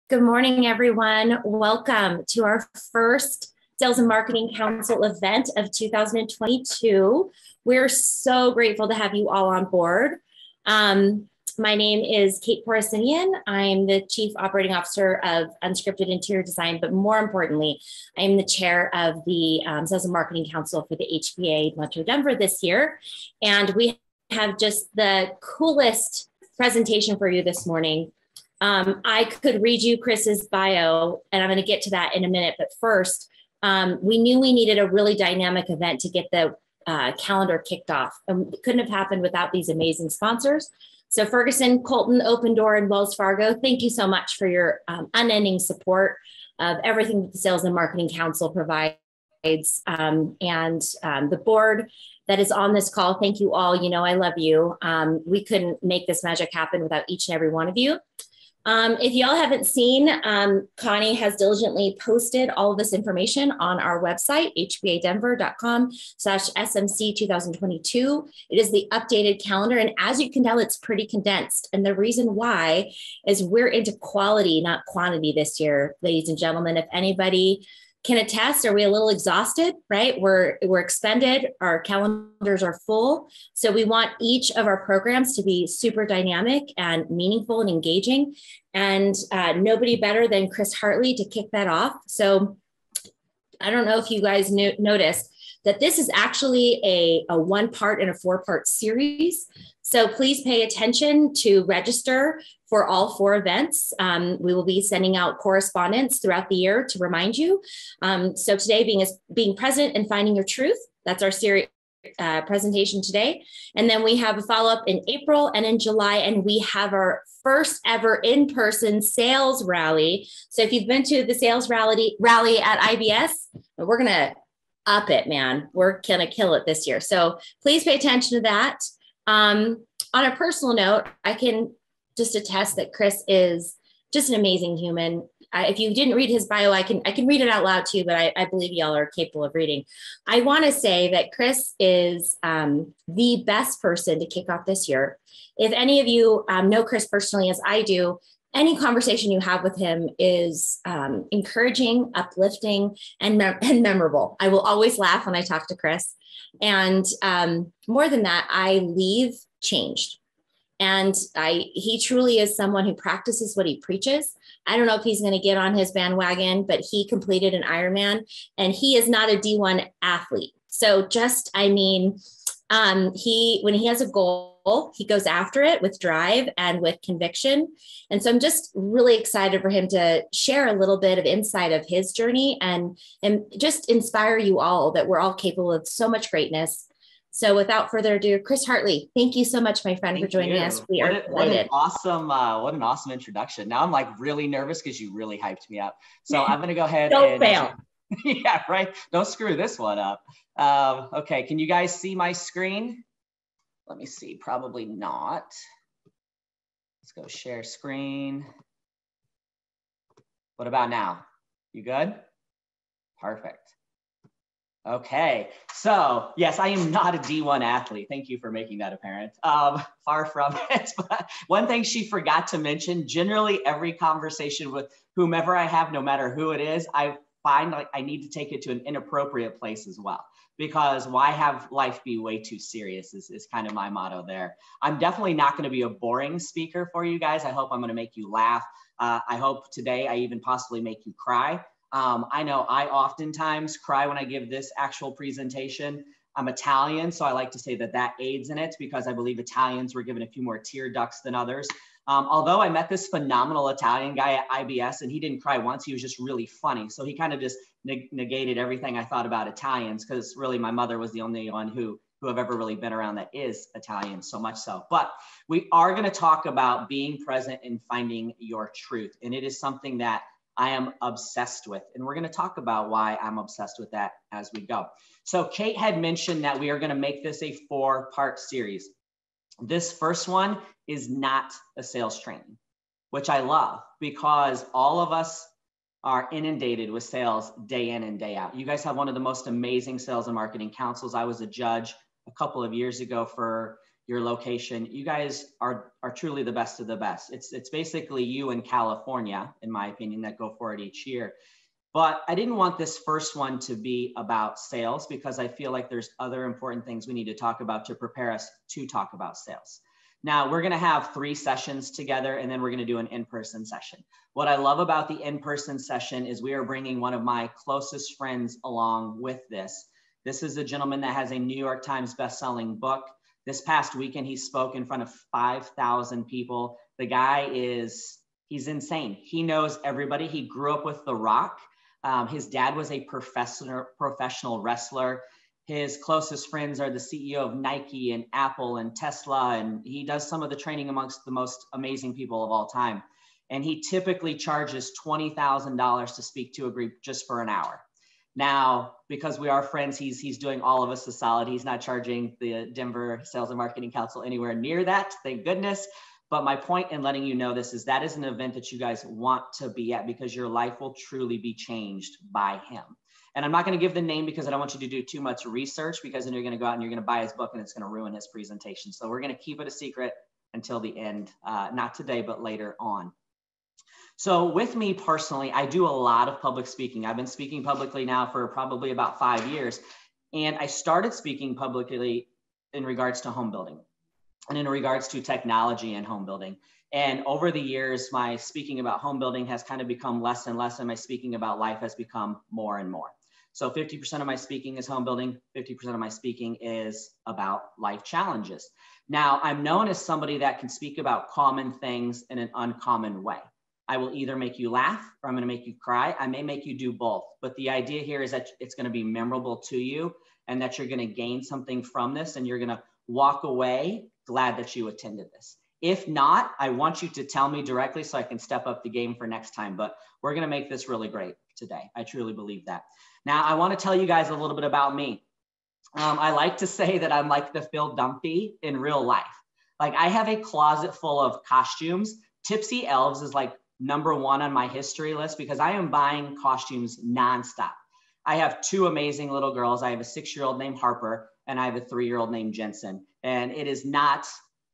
Good morning, everyone. Welcome to our first Sales and Marketing Council event of 2022. We're so grateful to have you all on board. My name is Kate Porosinian. I'm the Chief Operating Officer of Unscripted Interior Design, but more importantly, I am the chair of the Sales and Marketing Council for the HBA Metro Denver this year. And we have just the coolest presentation for you this morning. I could read you Chris's bio, and I'm going to get to that in a minute. But first, we knew we needed a really dynamic event to get the calendar kicked off. It couldn't have happened without these amazing sponsors. So Ferguson, Colton, Open Door, and Wells Fargo, thank you so much for your unending support of everything that the Sales and Marketing Council provides. The board that is on this call, thank you all. You know, I love you. We couldn't make this magic happen without each and every one of you. If y'all haven't seen, Connie has diligently posted all of this information on our website, hbadenver.com/SMC 2022. It is the updated calendar. And as you can tell, it's pretty condensed. And the reason why is we're into quality, not quantity this year, ladies and gentlemen. If anybody can attest, are we a little exhausted, right? We're expended, our calendars are full. So we want each of our programs to be super dynamic and meaningful and engaging. And nobody better than Chris Hartley to kick that off. So I don't know if you guys noticed that this is actually a 1-part and a 4-part series. So please pay attention to register for all 4 events. We will be sending out correspondence throughout the year to remind you. So today being present and finding your truth, that's our series presentation today. And then we have a follow-up in April and in July, and we have our first ever in-person sales rally. So if you've been to the sales rally at IBS, we're going to up it, man. We're going to kill it this year. So please pay attention to that. On a personal note, I can just attest that Chris is just an amazing human. If you didn't read his bio, I can read it out loud to you, but I believe y'all are capable of reading. I want to say that Chris is the best person to kick off this year. If any of you know Chris personally as I do, any conversation you have with him is encouraging, uplifting, and memorable. I will always laugh when I talk to Chris. And more than that, I leave changed. And he truly is someone who practices what he preaches. I don't know if he's going to get on his bandwagon, but he completed an Ironman, and he is not a D1 athlete. So when he has a goal, he goes after it with drive and with conviction. And so I'm just really excited for him to share a little bit of insight of his journey and just inspire you all that we're all capable of so much greatness. So without further ado, Chris Hartley, thank you so much, my friend, for joining us. We are delighted. What an awesome introduction. Now I'm like really nervous because you really hyped me up. So I'm going to go ahead Don't fail. Yeah, right. Don't screw this one up. Okay, can you guys see my screen? Let me see, probably not. Let's go share screen. What about now? You good? Perfect. Okay, so yes, I am not a D1 athlete. Thank you for making that apparent. Far from it. But one thing she forgot to mention, generally every conversation with whomever I have, no matter who it is, I find like I need to take it to an inappropriate place as well. Because why have life be way too serious is kind of my motto there. I'm definitely not going to be a boring speaker for you guys. I hope I'm going to make you laugh. I hope today I even possibly make you cry. I know I oftentimes cry when I give this actual presentation. I'm Italian, so I like to say that aids in it because I believe Italians were given a few more tear ducts than others. Although I met this phenomenal Italian guy at IBS and he didn't cry once, he was just really funny. So he kind of just negated everything I thought about Italians because really my mother was the only one who I've ever really been around that is Italian, so much so. But we are going to talk about being present and finding your truth. And it is something that I am obsessed with. And we're going to talk about why I'm obsessed with that as we go. So Kate had mentioned that we are going to make this a 4-part series. This first one is not a sales training, which I love because all of us are inundated with sales day in and day out. You guys have one of the most amazing sales and marketing councils. I was a judge a couple of years ago for your location. You guys are truly the best of the best. It's basically you in California, in my opinion, that go for it each year. But I didn't want this first one to be about sales because I feel like there's other important things we need to talk about to prepare us to talk about sales. Now, we're going to have 3 sessions together, and then we're going to do an in-person session. What I love about the in-person session is we are bringing one of my closest friends along with this. This is a gentleman that has a New York Times best-selling book. This past weekend, he spoke in front of 5,000 people. The guy he's insane. He knows everybody. He grew up with The Rock. His dad was a professional wrestler. His closest friends are the CEO of Nike and Apple and Tesla, and he does some of the training amongst the most amazing people of all time. And he typically charges $20,000 to speak to a group just for an hour. Now, because we are friends, he's doing all of us a solid. He's not charging the Denver Sales and Marketing Council anywhere near that, thank goodness. But my point in letting you know this is that is an event that you guys want to be at because your life will truly be changed by him. And I'm not going to give the name because I don't want you to do too much research because then you're going to go out and you're going to buy his book and it's going to ruin his presentation. So we're going to keep it a secret until the end, not today, but later on. So with me personally, I do a lot of public speaking. I've been speaking publicly now for probably about 5 years. And I started speaking publicly in regards to home building and in regards to technology and home building. And over the years, my speaking about home building has kind of become less and less, and my speaking about life has become more and more. So 50% of my speaking is home building, 50% of my speaking is about life challenges. Now, I'm known as somebody that can speak about common things in an uncommon way. I will either make you laugh or I'm going to make you cry. I may make you do both. But the idea here is that it's going to be memorable to you and that you're going to gain something from this and you're going to walk away glad that you attended this. If not, I want you to tell me directly so I can step up the game for next time. But we're going to make this really great today. I truly believe that. Now, I want to tell you guys a little bit about me. I like to say that I'm like the Phil Dunphy in real life. Like I have a closet full of costumes. Tipsy Elves is like #1 on my history list because I am buying costumes nonstop. I have 2 amazing little girls. I have a 6-year-old named Harper and I have a 3-year-old named Jensen. And it is not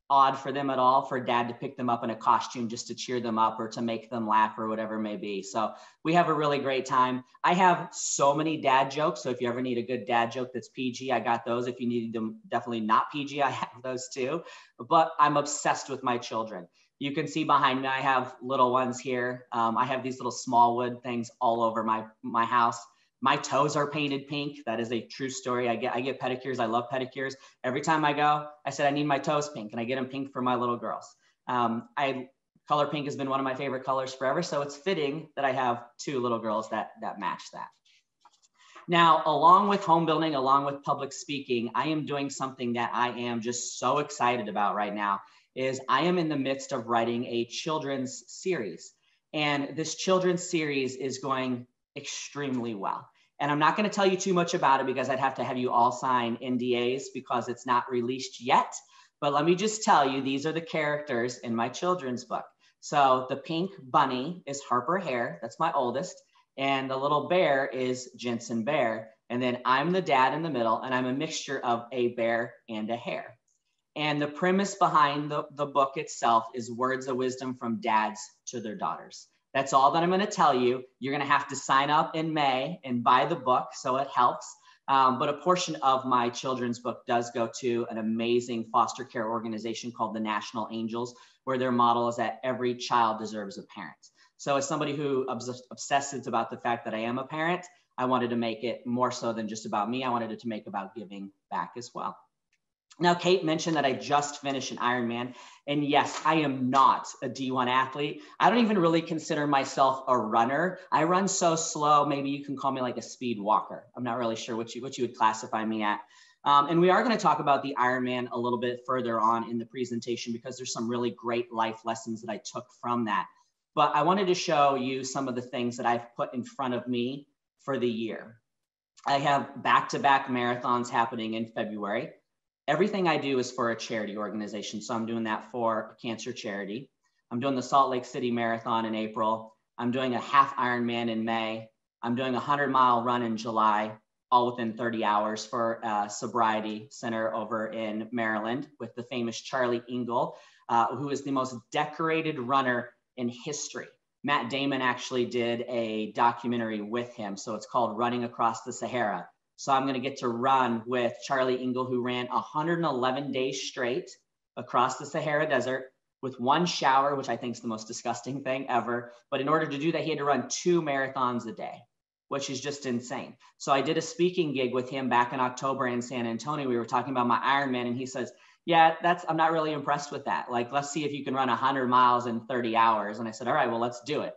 odd for them at all for dad to pick them up in a costume just to cheer them up or to make them laugh or whatever it may be. So we have a really great time. I have so many dad jokes. So if you ever need a good dad joke that's PG, I got those. If you need them definitely not PG, I have those too. But I'm obsessed with my children. You can see behind me, I have little ones here. I have these little small wood things all over my house. My toes are painted pink. That is a true story. I get pedicures. I love pedicures. Every time I go, I said, I need my toes pink, and I get them pink for my little girls. Color pink has been one of my favorite colors forever. So it's fitting that I have 2 little girls that match that. Now, along with home building, along with public speaking, I am doing something that I am just so excited about right now is I am in the midst of writing a children's series. And this children's series is going extremely well. And I'm not going to tell you too much about it because I'd have to have you all sign NDAs because it's not released yet. But let me just tell you, these are the characters in my children's book. So the pink bunny is Harper Hare. That's my oldest. And the little bear is Jensen Bear. And then I'm the dad in the middle, and I'm a mixture of a bear and a hare. And the premise behind the book itself is words of wisdom from dads to their daughters. That's all that I'm going to tell you. You're going to have to sign up in May and buy the book, so it helps. But a portion of my children's book does go to an amazing foster care organization called the National Angels, where their model is that every child deserves a parent. So as somebody who obsesses about the fact that I am a parent, I wanted to make it more so than just about me. I wanted it to make about giving back as well. Now, Kate mentioned that I just finished an Ironman. And yes, I am not a D1 athlete. I don't even really consider myself a runner. I run so slow, maybe you can call me like a speed walker. I'm not really sure what you would classify me at. And we are going to talk about the Ironman a little bit further on in the presentation because there's some really great life lessons that I took from that. But I wanted to show you some of the things that I've put in front of me for the year. I have back-to-back marathons happening in February. Everything I do is for a charity organization. So I'm doing that for a cancer charity. I'm doing the Salt Lake City Marathon in April. I'm doing a half Ironman in May. I'm doing a 100-mile run in July. all within 30 hours for a sobriety center over in Maryland with the famous Charlie Ingle, who is the most decorated runner in history. Matt Damon actually did a documentary with him. So it's called Running Across the Sahara. So I'm going to get to run with Charlie Ingle, who ran 111 days straight across the Sahara Desert with one shower, which I think is the most disgusting thing ever. But in order to do that, he had to run 2 marathons a day, which is just insane. So I did a speaking gig with him back in October in San Antonio. We were talking about my Ironman, and he says, yeah, I'm not really impressed with that. Like, let's see if you can run 100 miles in 30 hours. And I said, all right, well, let's do it.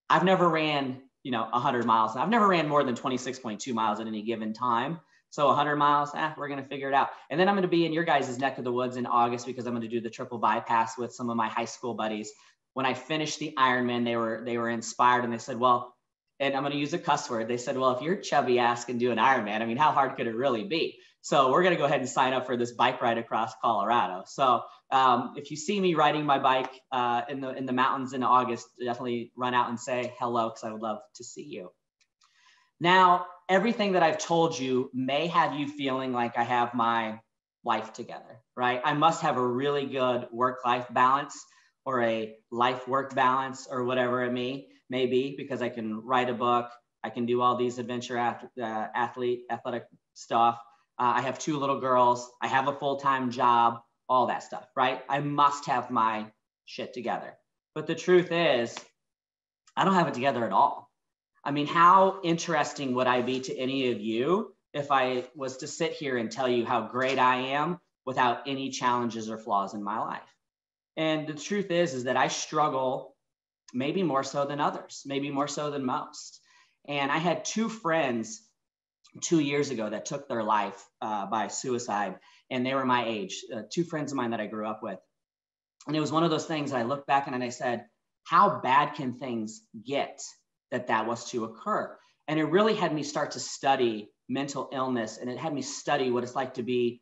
I've never ran, 100 miles. I've never ran more than 26.2 miles at any given time. So 100 miles, we're going to figure it out. And then I'm going to be in your guys' neck of the woods in August because I'm going to do the triple bypass with some of my high school buddies. When I finished the Ironman, they were inspired, and they said, well, and I'm going to use a cuss word. They said, well, if your chubby ass can do an Ironman, I mean, how hard could it really be? So we're going to go ahead and sign up for this bike ride across Colorado. So if you see me riding my bike in the mountains in August, definitely run out and say hello, because I would love to see you. Now, everything that I've told you may have you feeling like I have my life together, right? I must have a really good work-life balance or a life-work balance or whatever it may be, because I can write a book, I can do all these adventure athletic stuff. I have 2 little girls, I have a full-time job, all that stuff, right? I must have my shit together. But the truth is, I don't have it together at all. I mean, how interesting would I be to any of you if I was to sit here and tell you how great I am without any challenges or flaws in my life? And the truth is that I struggle maybe more so than others, maybe more so than most. And I had 2 friends 2 years ago that took their life by suicide, and they were my age, 2 friends of mine that I grew up with. And it was one of those things that I looked back and I said, how bad can things get that was to occur? And it really had me start to study mental illness, and it had me study what it's like to be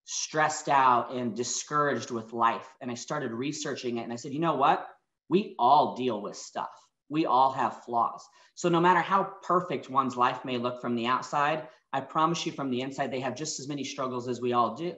stressed out and discouraged with life. And I started researching it, and I said, you know what? We all deal with stuff. We all have flaws. So no matter how perfect one's life may look from the outside, I promise you from the inside, they have just as many struggles as we all do.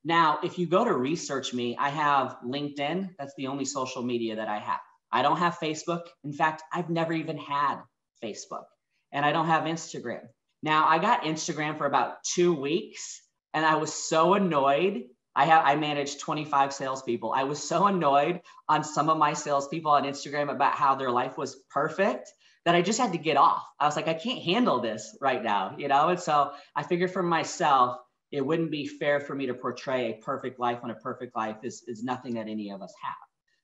Now, if you go to research me, I have LinkedIn. That's the only social media that I have. I don't have Facebook. In fact, I've never even had Facebook, and I don't have Instagram. Now, I got Instagram for about 2 weeks, and I was so annoyed. I managed 25 salespeople. I was so annoyed on some of my salespeople on Instagram about how their life was perfect that I just had to get off. I was like, I can't handle this right now, And so I figured for myself, it wouldn't be fair for me to portray a perfect life when a perfect life is nothing that any of us have.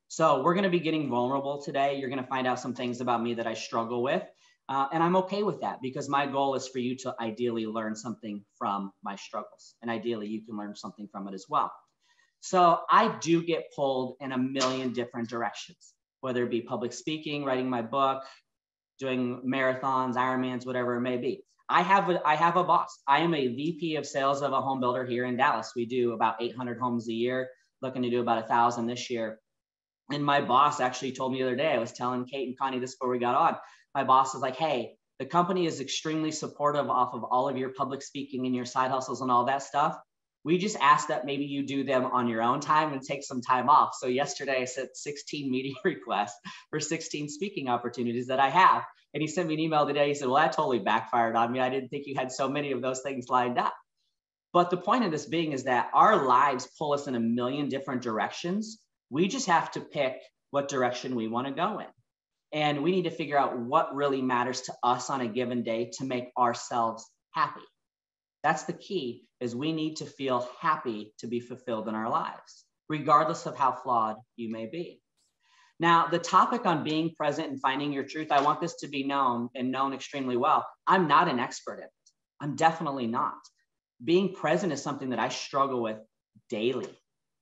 So we're going to be getting vulnerable today. You're going to find out some things about me that I struggle with. And I'm okay with that, because my goal is for you to ideally learn something from my struggles. And ideally, you can learn something from it as well. So I do get pulled in a million different directions, whether it be public speaking, writing my book, doing marathons, Ironmans, whatever it may be. I have a boss. I am a VP of sales of a home builder here in Dallas. We do about 800 homes a year, looking to do about 1,000 this year. And my boss actually told me the other day, I was telling Kate and Connie this before we got on, my boss was like, hey, the company is extremely supportive off of all of your public speaking and your side hustles and all that stuff. We just ask that maybe you do them on your own time and take some time off. So yesterday I sent 16 meeting requests for 16 speaking opportunities that I have. And he sent me an email today. He said, well, that totally backfired on me. I didn't think you had so many of those things lined up. But the point of this being is that our lives pull us in a million different directions. We just have to pick what direction we want to go in. And we need to figure out what really matters to us on a given day to make ourselves happy. That's the key, is we need to feel happy to be fulfilled in our lives, regardless of how flawed you may be. Now, the topic on being present and finding your truth, I want this to be known and known extremely well. I'm not an expert in it. I'm definitely not. Being present is something that I struggle with daily.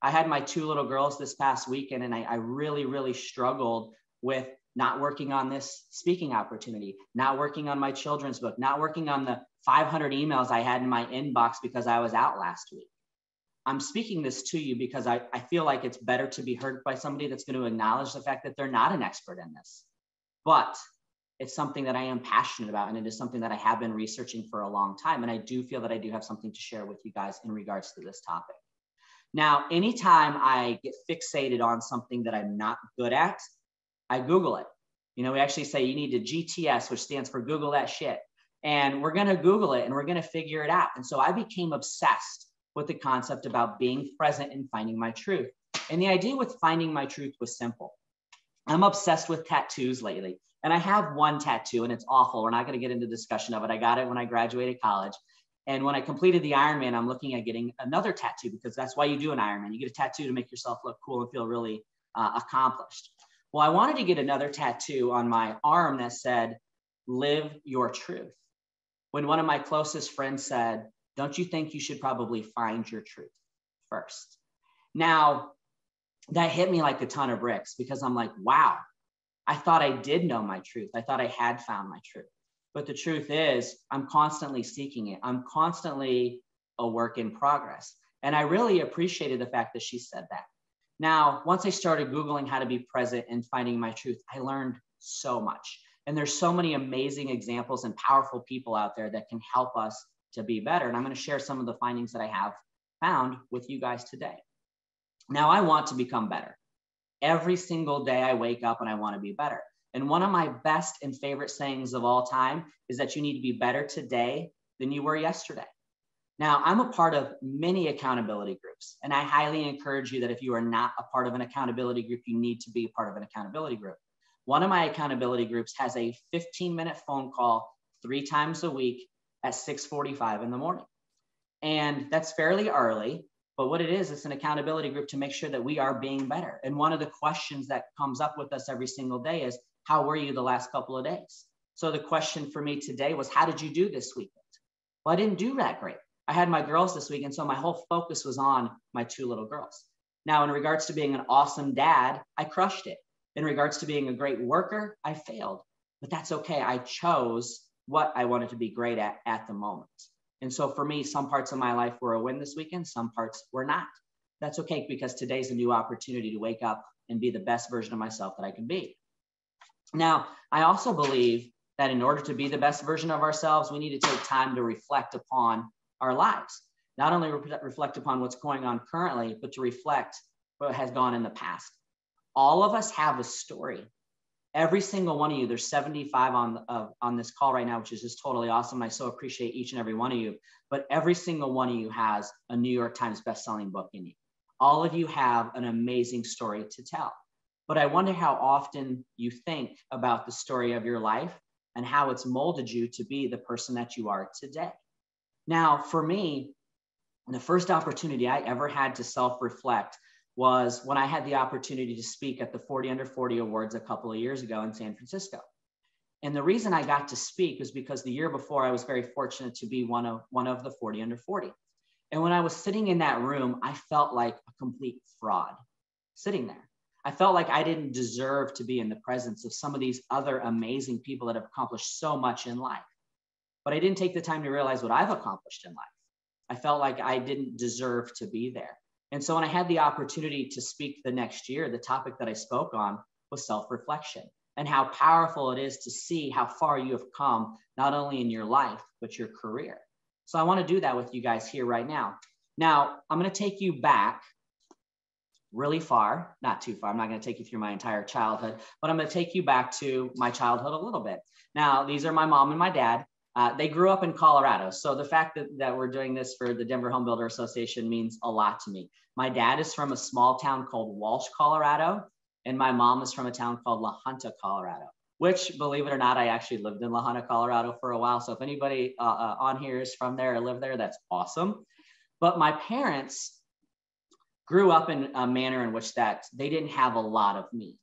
I had my 2 little girls this past weekend, and I really, really struggled with not working on this speaking opportunity, not working on my children's book, not working on the 500 emails I had in my inbox because I was out last week. I'm speaking this to you because I feel like it's better to be heard by somebody that's going to acknowledge the fact that they're not an expert in this. But It's something that I am passionate about, and it is something that I have been researching for a long time. And I do feel that I do have something to share with you guys in regards to this topic. Now, anytime I get fixated on something that I'm not good at, I Google it. You know, we actually say you need to GTS, which stands for Google that shit. And we're going to Google it and we're going to figure it out. And so I became obsessed with the concept about being present and finding my truth. And the idea with finding my truth was simple. I'm obsessed with tattoos lately. And I have one tattoo and it's awful. We're not going to get into discussion of it. I got it when I graduated college. And when I completed the Ironman, I'm looking at getting another tattoo because that's why you do an Ironman. You get a tattoo to make yourself look cool and feel really accomplished. Well, I wanted to get another tattoo on my arm that said, live your truth. When one of my closest friends said, don't you think you should probably find your truth first? Now, that hit me like a ton of bricks because I'm like, wow, I thought I did know my truth. I thought I had found my truth. But the truth is, I'm constantly seeking it. I'm constantly a work in progress. And I really appreciated the fact that she said that. Now, once I started Googling how to be present and finding my truth, I learned so much. And there's so many amazing examples and powerful people out there that can help us to be better. And I'm going to share some of the findings that I have found with you guys today. Now, I want to become better. Every single day I wake up and I want to be better. And one of my best and favorite sayings of all time is that you need to be better today than you were yesterday. Now, I'm a part of many accountability groups, and I highly encourage you that if you are not a part of an accountability group, you need to be a part of an accountability group. One of my accountability groups has a 15-minute phone call 3 times a week at 6:45 in the morning. And that's fairly early. But what it is, it's an accountability group to make sure that we are being better. And one of the questions that comes up with us every single day is, how were you the last couple of days? So the question for me today was, how did you do this weekend? Well, I didn't do that great. I had my girls this weekend, so my whole focus was on my 2 little girls. Now, in regards to being an awesome dad, I crushed it. In regards to being a great worker, I failed. But that's okay. I chose what I wanted to be great at the moment. And so for me, some parts of my life were a win this weekend, some parts were not. That's okay, because today's a new opportunity to wake up and be the best version of myself that I can be. Now, I also believe that in order to be the best version of ourselves, we need to take time to reflect upon our lives. Not only reflect upon what's going on currently, but to reflect what has gone in the past. All of us have a story. Every single one of you, there's 75 on this call right now, which is just totally awesome. I so appreciate each and every one of you. But every single one of you has a New York Times bestselling book in you. All of you have an amazing story to tell. But I wonder how often you think about the story of your life and how it's molded you to be the person that you are today. Now, for me, the first opportunity I ever had to self-reflect was when I had the opportunity to speak at the 40 Under 40 Awards a couple of years ago in San Francisco. And the reason I got to speak was because the year before I was very fortunate to be one of the 40 Under 40. And when I was sitting in that room, I felt like a complete fraud sitting there. I felt like I didn't deserve to be in the presence of some of these other amazing people that have accomplished so much in life. But I didn't take the time to realize what I've accomplished in life. I felt like I didn't deserve to be there. And so when I had the opportunity to speak the next year, the topic that I spoke on was self-reflection and how powerful it is to see how far you have come, not only in your life, but your career. So I want to do that with you guys here right now. Now, I'm going to take you back really far, not too far. I'm not going to take you through my entire childhood, but I'm going to take you back to my childhood a little bit. Now, these are my mom and my dad. They grew up in Colorado. So the fact that we're doing this for the Denver Home Builder Association means a lot to me. My dad is from a small town called Walsh, Colorado, and my mom is from a town called La Junta, Colorado, which, believe it or not, I actually lived in La Junta, Colorado for a while. So if anybody on here is from there or live there, that's awesome. But my parents grew up in a manner in which that they didn't have a lot of means.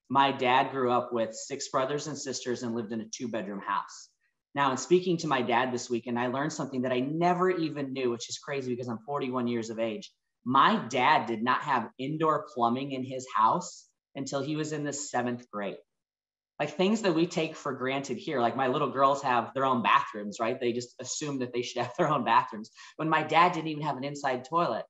My dad grew up with 6 brothers and sisters and lived in a 2-bedroom house. Now, in speaking to my dad this weekend, I learned something that I never even knew, which is crazy because I'm 41 years of age. My dad did not have indoor plumbing in his house until he was in the 7th grade. Like things that we take for granted here, like my little girls have their own bathrooms, right? They just assume that they should have their own bathrooms. When my dad didn't even have an inside toilet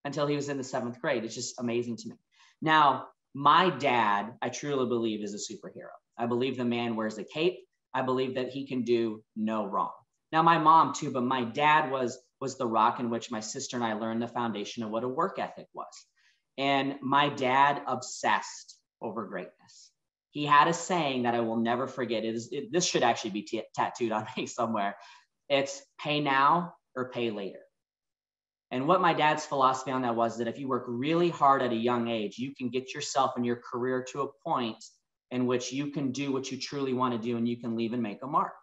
until he was in the 7th grade. It's just amazing to me. Now, my dad, I truly believe, is a superhero. I believe the man wears a cape. I believe that he can do no wrong. Now, my mom too, but my dad was the rock in which my sister and I learned the foundation of what a work ethic was. And my dad obsessed over greatness. He had a saying that I will never forget. This should actually be tattooed on me somewhere. It's pay now or pay later. And what my dad's philosophy on that was that if you work really hard at a young age, you can get yourself and your career to a point in which you can do what you truly want to do and you can leave and make a mark.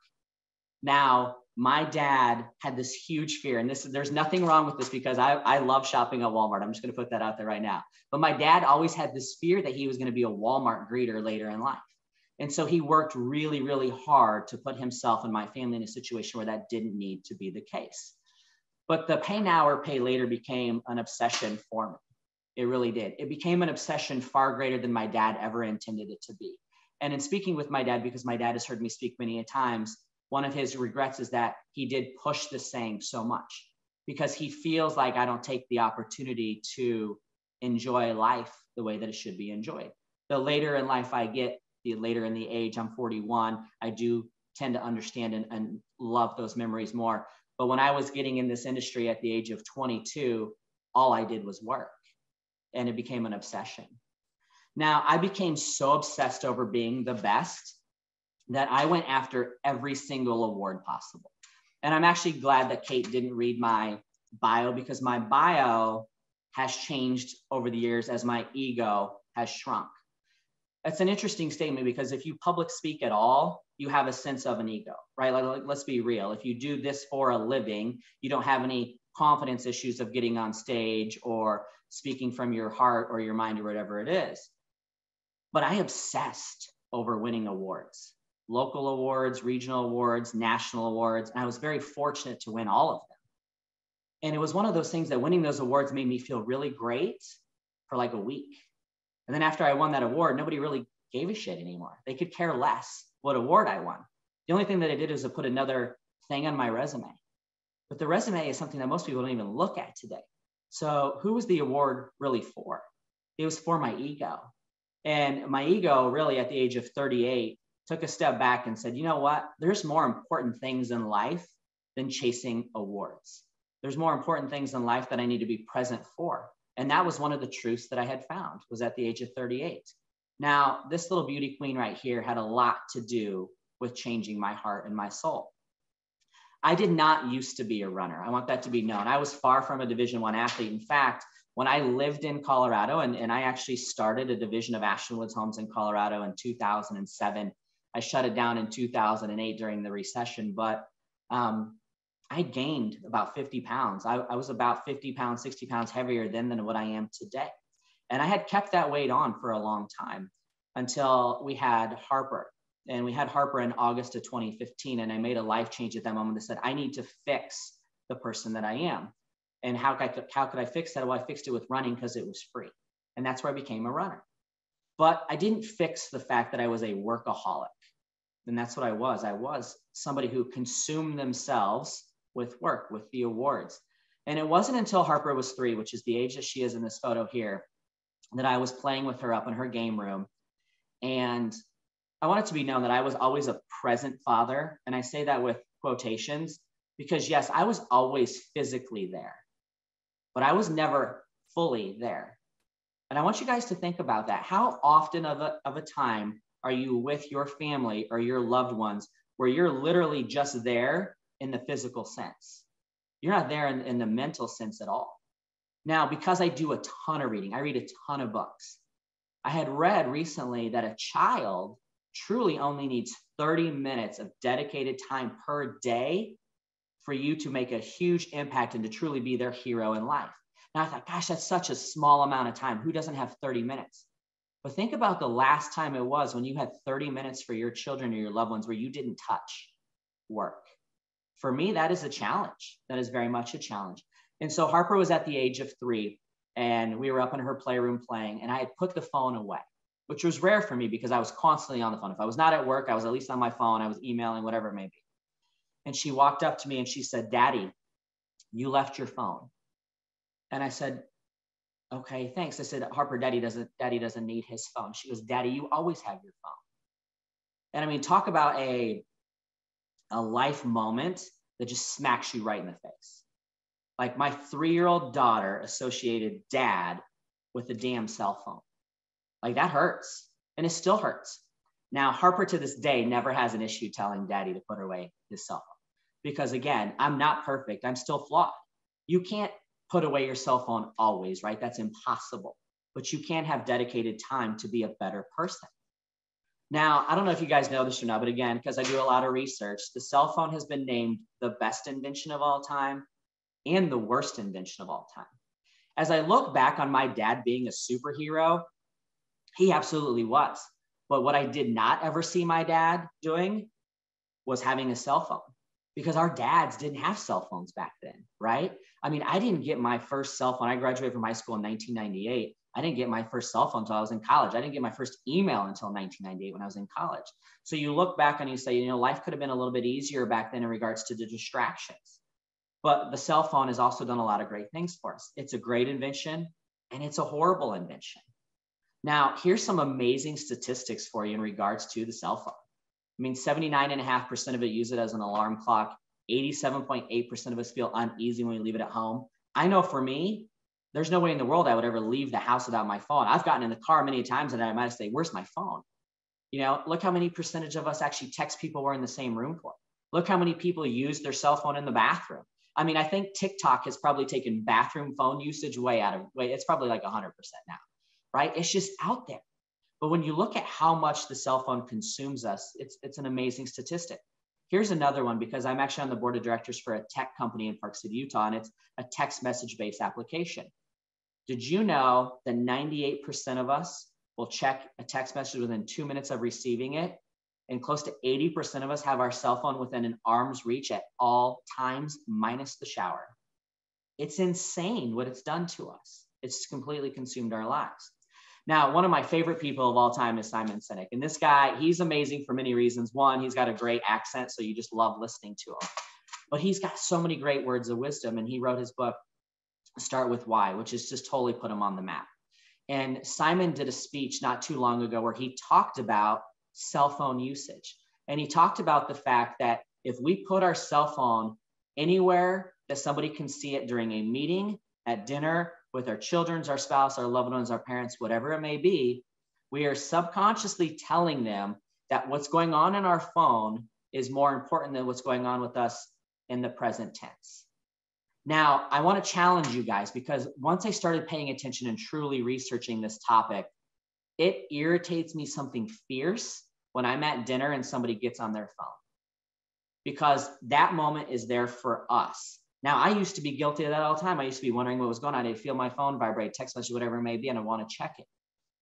Now, my dad had this huge fear, and there's nothing wrong with this because I love shopping at Walmart. I'm just going to put that out there right now. But my dad always had this fear that he was going to be a Walmart greeter later in life. And so he worked really, really hard to put himself and my family in a situation where that didn't need to be the case. But the pay now or pay later became an obsession for me. It really did. It became an obsession far greater than my dad ever intended it to be. And in speaking with my dad, because my dad has heard me speak many a times, one of his regrets is that he did push this saying so much because he feels like I don't take the opportunity to enjoy life the way that it should be enjoyed. The later in life I get, the later in the age, I'm 41, I do tend to understand and love those memories more. But when I was getting in this industry at the age of 22, all I did was work, and it became an obsession. Now, I became so obsessed over being the best that I went after every single award possible. And I'm actually glad that Kate didn't read my bio because my bio has changed over the years as my ego has shrunk. That's an interesting statement because if you public speak at all, you have a sense of an ego, right? Like, let's be real. If you do this for a living, you don't have any confidence issues of getting on stage or speaking from your heart or your mind or whatever it is. But I obsessed over winning awards, local awards, regional awards, national awards. And I was very fortunate to win all of them. And it was one of those things that winning those awards made me feel really great for like a week. And then after I won that award, nobody really gave a shit anymore. They could care less what award I won. The only thing that I did is to put another thing on my resume. But the resume is something that most people don't even look at today. So who was the award really for? It was for my ego. And my ego really at the age of 38 took a step back and said, you know what? There's more important things in life than chasing awards. There's more important things in life that I need to be present for. And that was one of the truths that I had found was at the age of 38. Now, this little beauty queen right here had a lot to do with changing my heart and my soul. I did not used to be a runner. I want that to be known. I was far from a Division I athlete. In fact, when I lived in Colorado, and I actually started a division of Ashton Woods Homes in Colorado in 2007, I shut it down in 2008 during the recession, but I gained about 50 pounds. I was about 50 pounds, 60 pounds heavier then than what I am today. And I had kept that weight on for a long time until we had Harper. And we had Harper in August of 2015. And I made a life change at that moment that said, I need to fix the person that I am. And how could I fix that? Well, I fixed it with running because it was free. And that's where I became a runner. But I didn't fix the fact that I was a workaholic. And that's what I was. I was somebody who consumed themselves with work, with the awards. And it wasn't until Harper was 3, which is the age that she is in this photo here, that I was playing with her up in her game room. And I want it to be known that I was always a present father. And I say that with quotations because yes, I was always physically there, but I was never fully there. And I want you guys to think about that. How often of a time are you with your family or your loved ones where you're literally just there in the physical sense? You're not there in the mental sense at all. Now, because I do a ton of reading, I read a ton of books. I had read recently that a child truly only needs 30 minutes of dedicated time per day for you to make a huge impact and to truly be their hero in life. Now I thought, gosh, that's such a small amount of time. Who doesn't have 30 minutes? But think about the last time it was when you had 30 minutes for your children or your loved ones where you didn't touch work. For me, that is a challenge. That is very much a challenge. And so Harper was at the age of 3 and we were up in her playroom playing and I had put the phone away, which was rare for me because I was constantly on the phone. If I was not at work, I was at least on my phone. I was emailing, whatever it may be. And she walked up to me and she said, Daddy, you left your phone. And I said, okay, thanks. I said, Harper, Daddy doesn't need his phone. She goes, Daddy, you always have your phone. And I mean, talk about a a life moment that just smacks you right in the face. Like my 3-year-old daughter associated dad with a damn cell phone. Like that hurts, and it still hurts. Now, Harper to this day never has an issue telling daddy to put away his cell phone. Because again, I'm not perfect. I'm still flawed. You can't put away your cell phone always, right? That's impossible. But you can have dedicated time to be a better person. Now, I don't know if you guys know this or not, but again, because I do a lot of research, the cell phone has been named the best invention of all time and the worst invention of all time. As I look back on my dad being a superhero, he absolutely was. But what I did not ever see my dad doing was having a cell phone, because our dads didn't have cell phones back then, right? I mean, I didn't get my first cell phone. I graduated from high school in 1998. I didn't get my first cell phone until I was in college. I didn't get my first email until 1998 when I was in college. So you look back and you say, you know, life could have been a little bit easier back then in regards to the distractions. But the cell phone has also done a lot of great things for us. It's a great invention, and it's a horrible invention. Now, here's some amazing statistics for you in regards to the cell phone. I mean, 79.5% of it use it as an alarm clock. 87.8% of us feel uneasy when we leave it at home. I know for me, there's no way in the world I would ever leave the house without my phone. I've gotten in the car many times and I might say, where's my phone? You know, look how many percentage of us actually text people we're in the same room for. Look how many people use their cell phone in the bathroom. I mean, I think TikTok has probably taken bathroom phone usage it's probably like 100% now, right? It's just out there. But when you look at how much the cell phone consumes us, it's an amazing statistic. Here's another one, because I'm actually on the board of directors for a tech company in Park City, Utah, and it's a text message-based application. Did you know that 98% of us will check a text message within 2 minutes of receiving it? And close to 80% of us have our cell phone within an arm's reach at all times, minus the shower. It's insane what it's done to us. It's completely consumed our lives. Now, one of my favorite people of all time is Simon Sinek. And this guy, he's amazing for many reasons. One, he's got a great accent, so you just love listening to him. But he's got so many great words of wisdom. And he wrote his book, Start With Why, which has just totally put him on the map. And Simon did a speech not too long ago where he talked about cell phone usage. And he talked about the fact that if we put our cell phone anywhere that somebody can see it during a meeting, at dinner, with our children, our spouse, our loved ones, our parents, whatever it may be, we are subconsciously telling them that what's going on in our phone is more important than what's going on with us in the present tense. Now, I want to challenge you guys, because once I started paying attention and truly researching this topic, it irritates me something fierce when I'm at dinner and somebody gets on their phone, because that moment is there for us. Now, I used to be guilty of that all the time. I used to be wondering what was going on. I'd feel my phone vibrate, text message, whatever it may be, and I want to check it.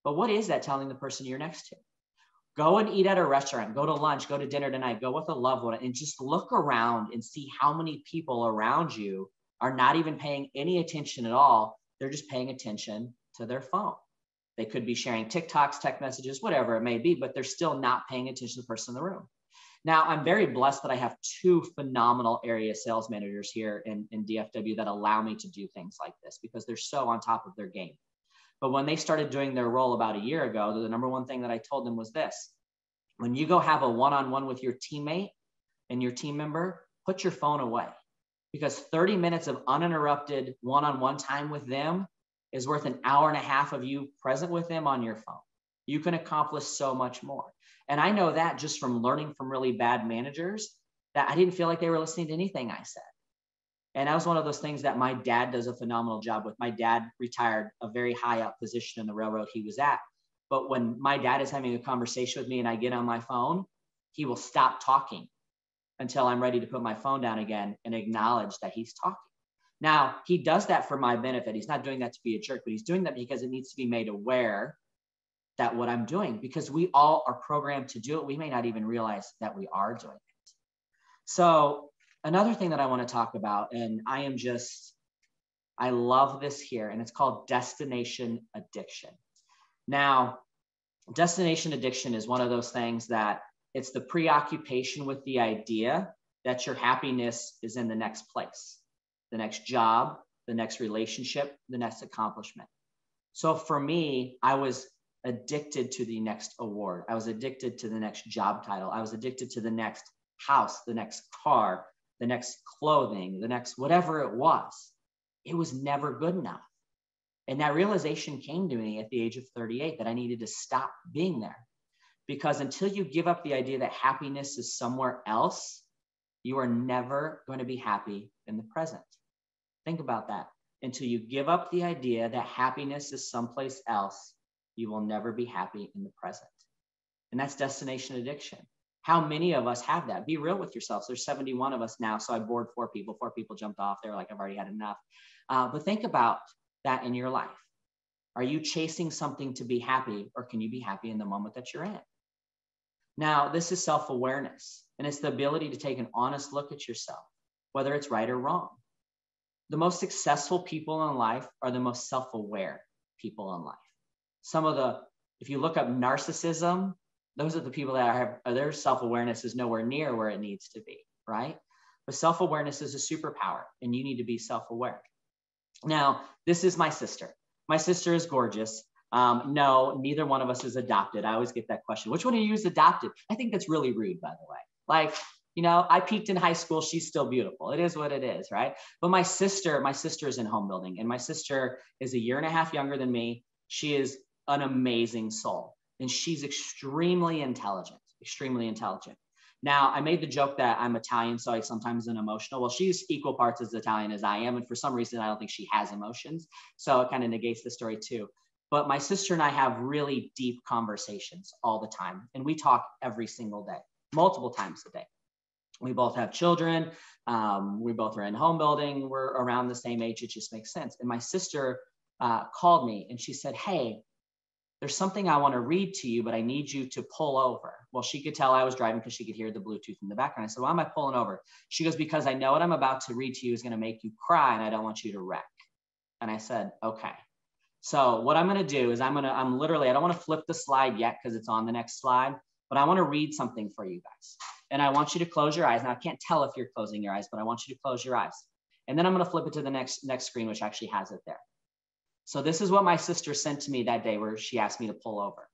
But what is that telling the person you're next to? Go and eat at a restaurant, go to lunch, go to dinner tonight, go with a loved one, and just look around and see how many people around you are not even paying any attention at all. They're just paying attention to their phone. They could be sharing TikToks, text messages, whatever it may be, but they're still not paying attention to the person in the room. Now, I'm very blessed that I have 2 phenomenal area sales managers here in DFW that allow me to do things like this, because they're so on top of their game. But when they started doing their role about a year ago, the number one thing that I told them was this: when you go have a one-on-one with your teammate and your team member, put your phone away, because 30 minutes of uninterrupted one-on-one time with them is worth an hour and a half of you present with them on your phone. You can accomplish so much more. And I know that just from learning from really bad managers, that I didn't feel like they were listening to anything I said. And that was one of those things that my dad does a phenomenal job with. My dad retired a very high up position in the railroad he was at. But when my dad is having a conversation with me and I get on my phone, he will stop talking until I'm ready to put my phone down again and acknowledge that he's talking. Now, he does that for my benefit. He's not doing that to be a jerk, but he's doing that because it needs to be made aware that what I'm doing, because we all are programmed to do it. We may not even realize that we are doing it. So another thing that I want to talk about, and I love this here, and it's called destination addiction. Now, destination addiction is one of those things that it's the preoccupation with the idea that your happiness is in the next place, the next job, the next relationship, the next accomplishment. So for me, I was addicted to the next award. I was addicted to the next job title. I was addicted to the next house, the next car, the next clothing, the next whatever it was never good enough. And that realization came to me at the age of 38 that I needed to stop being there. Because until you give up the idea that happiness is somewhere else, you are never going to be happy in the present. Think about that. Until you give up the idea that happiness is someplace else, you will never be happy in the present. And that's destination addiction. How many of us have that? Be real with yourselves. There's 71 of us now. So I bored 4 people. 4 people jumped off. They were like, I've already had enough. But think about that in your life. Are you chasing something to be happy, or can you be happy in the moment that you're in? Now, this is self-awareness, and it's the ability to take an honest look at yourself, whether it's right or wrong. The most successful people in life are the most self-aware people in life. If you look up narcissism, those are the people that their self-awareness is nowhere near where it needs to be, right? But self-awareness is a superpower, and you need to be self-aware. Now, this is my sister. My sister is gorgeous. No, neither one of us is adopted. I always get that question. Which one of you is adopted? I think that's really rude, by the way. Like, I peaked in high school. She's still beautiful. It is what it is, right? But my sister is in home building, and my sister is 1.5 years younger than me. She is an amazing soul, and she's extremely intelligent, extremely intelligent. Now, I made the joke that I'm Italian, so I sometimes am emotional. Well, she's equal parts as Italian as I am, and for some reason, I don't think she has emotions. So it kind of negates the story too. But my sister and I have really deep conversations all the time, and we talk every single day, multiple times a day. We both have children. We both are in home building. We're around the same age. It just makes sense. And my sister called me, and she said, hey, there's something I want to read to you, but I need you to pull over. Well, she could tell I was driving because she could hear the Bluetooth in the background. I said, why am I pulling over? She goes, because I know what I'm about to read to you is going to make you cry, and I don't want you to wreck. And I said, okay. So what I'm going to do is I don't want to flip the slide yet because it's on the next slide, but I want to read something for you guys. And I want you to close your eyes. Now, I can't tell if you're closing your eyes, but I want you to close your eyes. And then I'm going to flip it to the next screen, which actually has it there. So this is what my sister sent to me that day where she asked me to pull over.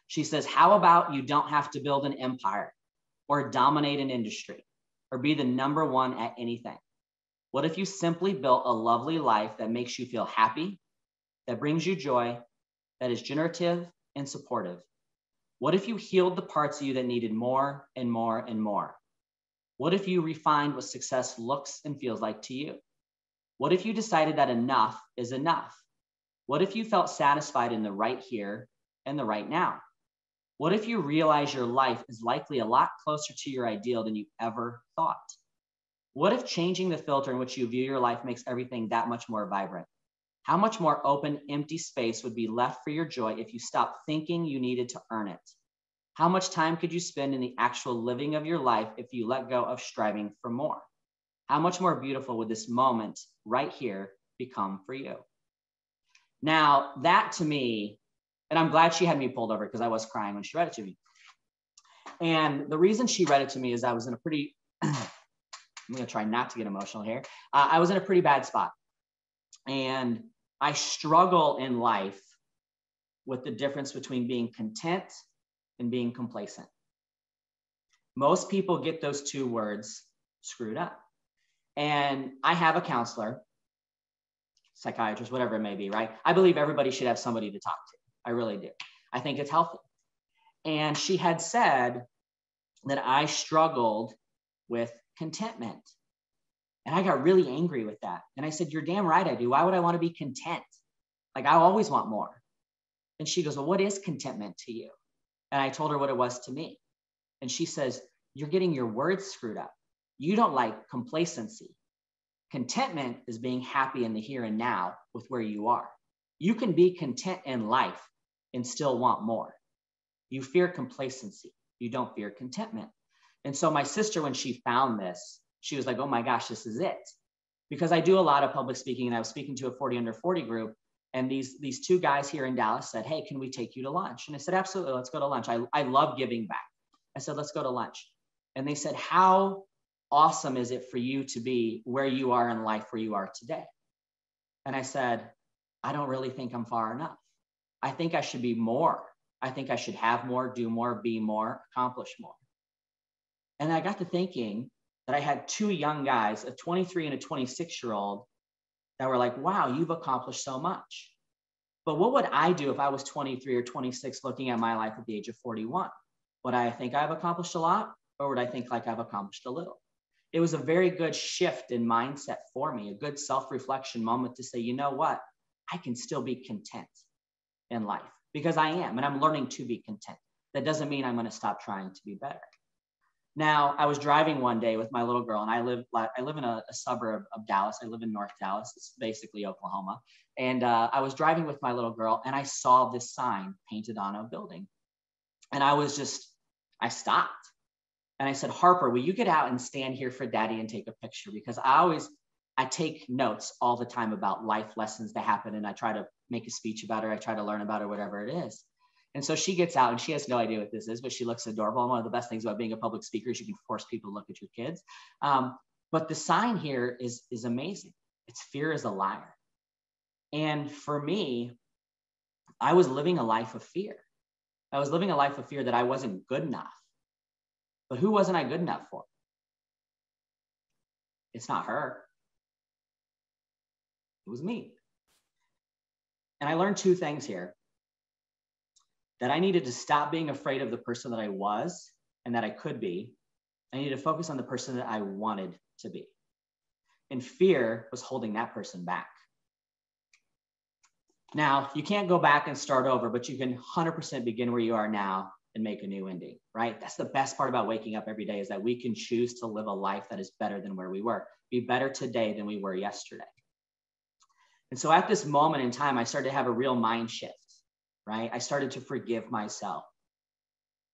She says, how about you don't have to build an empire or dominate an industry or be the number one at anything? What if you simply built a lovely life that makes you feel happy, that brings you joy, that is generative and supportive? What if you healed the parts of you that needed more and more and more? What if you refined what success looks and feels like to you? What if you decided that enough is enough? What if you felt satisfied in the right here and the right now? What if you realize your life is likely a lot closer to your ideal than you ever thought? What if changing the filter in which you view your life makes everything that much more vibrant? How much more open, empty space would be left for your joy if you stopped thinking you needed to earn it? How much time could you spend in the actual living of your life if you let go of striving for more? How much more beautiful would this moment right here become for you? Now, that to me, and I'm glad she had me pulled over because I was crying when she read it to me. And the reason she read it to me is I was in a pretty, I'm going to try not to get emotional here. I was in a pretty bad spot. And I struggle in life with the difference between being content and being complacent. Most people get those two words screwed up. And I have a counselor, psychiatrist, whatever it may be, right? I believe everybody should have somebody to talk to. I really do. I think it's healthy. And she had said that I struggled with contentment. And I got really angry with that. And I said, you're damn right I do. Why would I want to be content? Like, I always want more. And she goes, well, what is contentment to you? And I told her what it was to me. And she says, you're getting your words screwed up. You don't like complacency. Contentment is being happy in the here and now with where you are. You can be content in life and still want more. You fear complacency. You don't fear contentment. And so my sister, when she found this, she was like, oh my gosh, this is it. Because I do a lot of public speaking, and I was speaking to a 40 under 40 group. And these two guys here in Dallas said, hey, can we take you to lunch? And I said, absolutely, let's go to lunch. I love giving back. I said, let's go to lunch. And they said, how awesome is it for you to be where you are in life, where you are today? And I said, I don't really think I'm far enough. I think I should be more. I think I should have more, do more, be more, accomplish more. And I got to thinking that I had two young guys, a 23 and a 26-year-old, that were like, wow, you've accomplished so much. But what would I do if I was 23 or 26 looking at my life at the age of 41? Would I think I've accomplished a lot, or would I think like I've accomplished a little? It was a very good shift in mindset for me, a good self-reflection moment to say, you know what? I can still be content in life because I am, and I'm learning to be content. That doesn't mean I'm going to stop trying to be better. Now, I was driving one day with my little girl, and I live in a suburb of Dallas. I live in North Dallas. It's basically Oklahoma. And I was driving with my little girl, and I saw this sign painted on a building. And I stopped. And I said, Harper, will you get out and stand here for daddy and take a picture? Because I take notes all the time about life lessons that happen, and I try to make a speech about it. I try to learn about it, whatever it is. And so she gets out, and she has no idea what this is, but she looks adorable. And one of the best things about being a public speaker is you can force people to look at your kids. But the sign here is amazing. It's fear is a liar. And for me, I was living a life of fear. I was living a life of fear that I wasn't good enough. But who wasn't I good enough for? It's not her. It was me. And I learned two things here. That I needed to stop being afraid of the person that I was and that I could be. I needed to focus on the person that I wanted to be. And fear was holding that person back. Now, you can't go back and start over, but you can 100% begin where you are now and make a new ending, right? That's the best part about waking up every day, is that we can choose to live a life that is better than where we were. Be better today than we were yesterday. And so at this moment in time, I started to have a real mind shift. Right? I started to forgive myself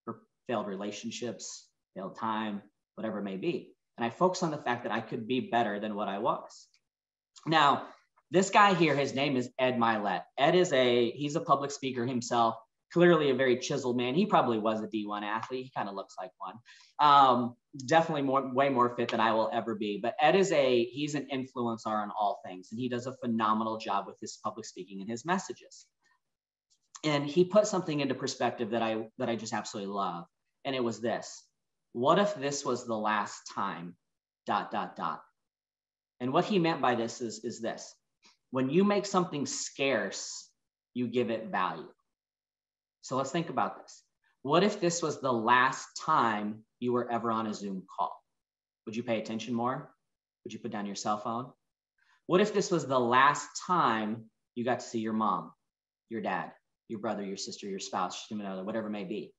for failed relationships, failed time, whatever it may be. And I focused on the fact that I could be better than what I was. Now, this guy here, his name is Ed Milet. Ed he's a public speaker himself, clearly a very chiseled man. He probably was a D1 athlete. He kind of looks like one. Definitely way more fit than I will ever be. But Ed he's an influencer on all things, and he does a phenomenal job with his public speaking and his messages. And he put something into perspective that I just absolutely love. And it was this: what if this was the last time, ... And what he meant by this is this: when you make something scarce, you give it value. So let's think about this. What if this was the last time you were ever on a Zoom call? Would you pay attention more? Would you put down your cell phone? What if this was the last time you got to see your mom, your dad, your brother, your sister, your spouse, whatever it may be?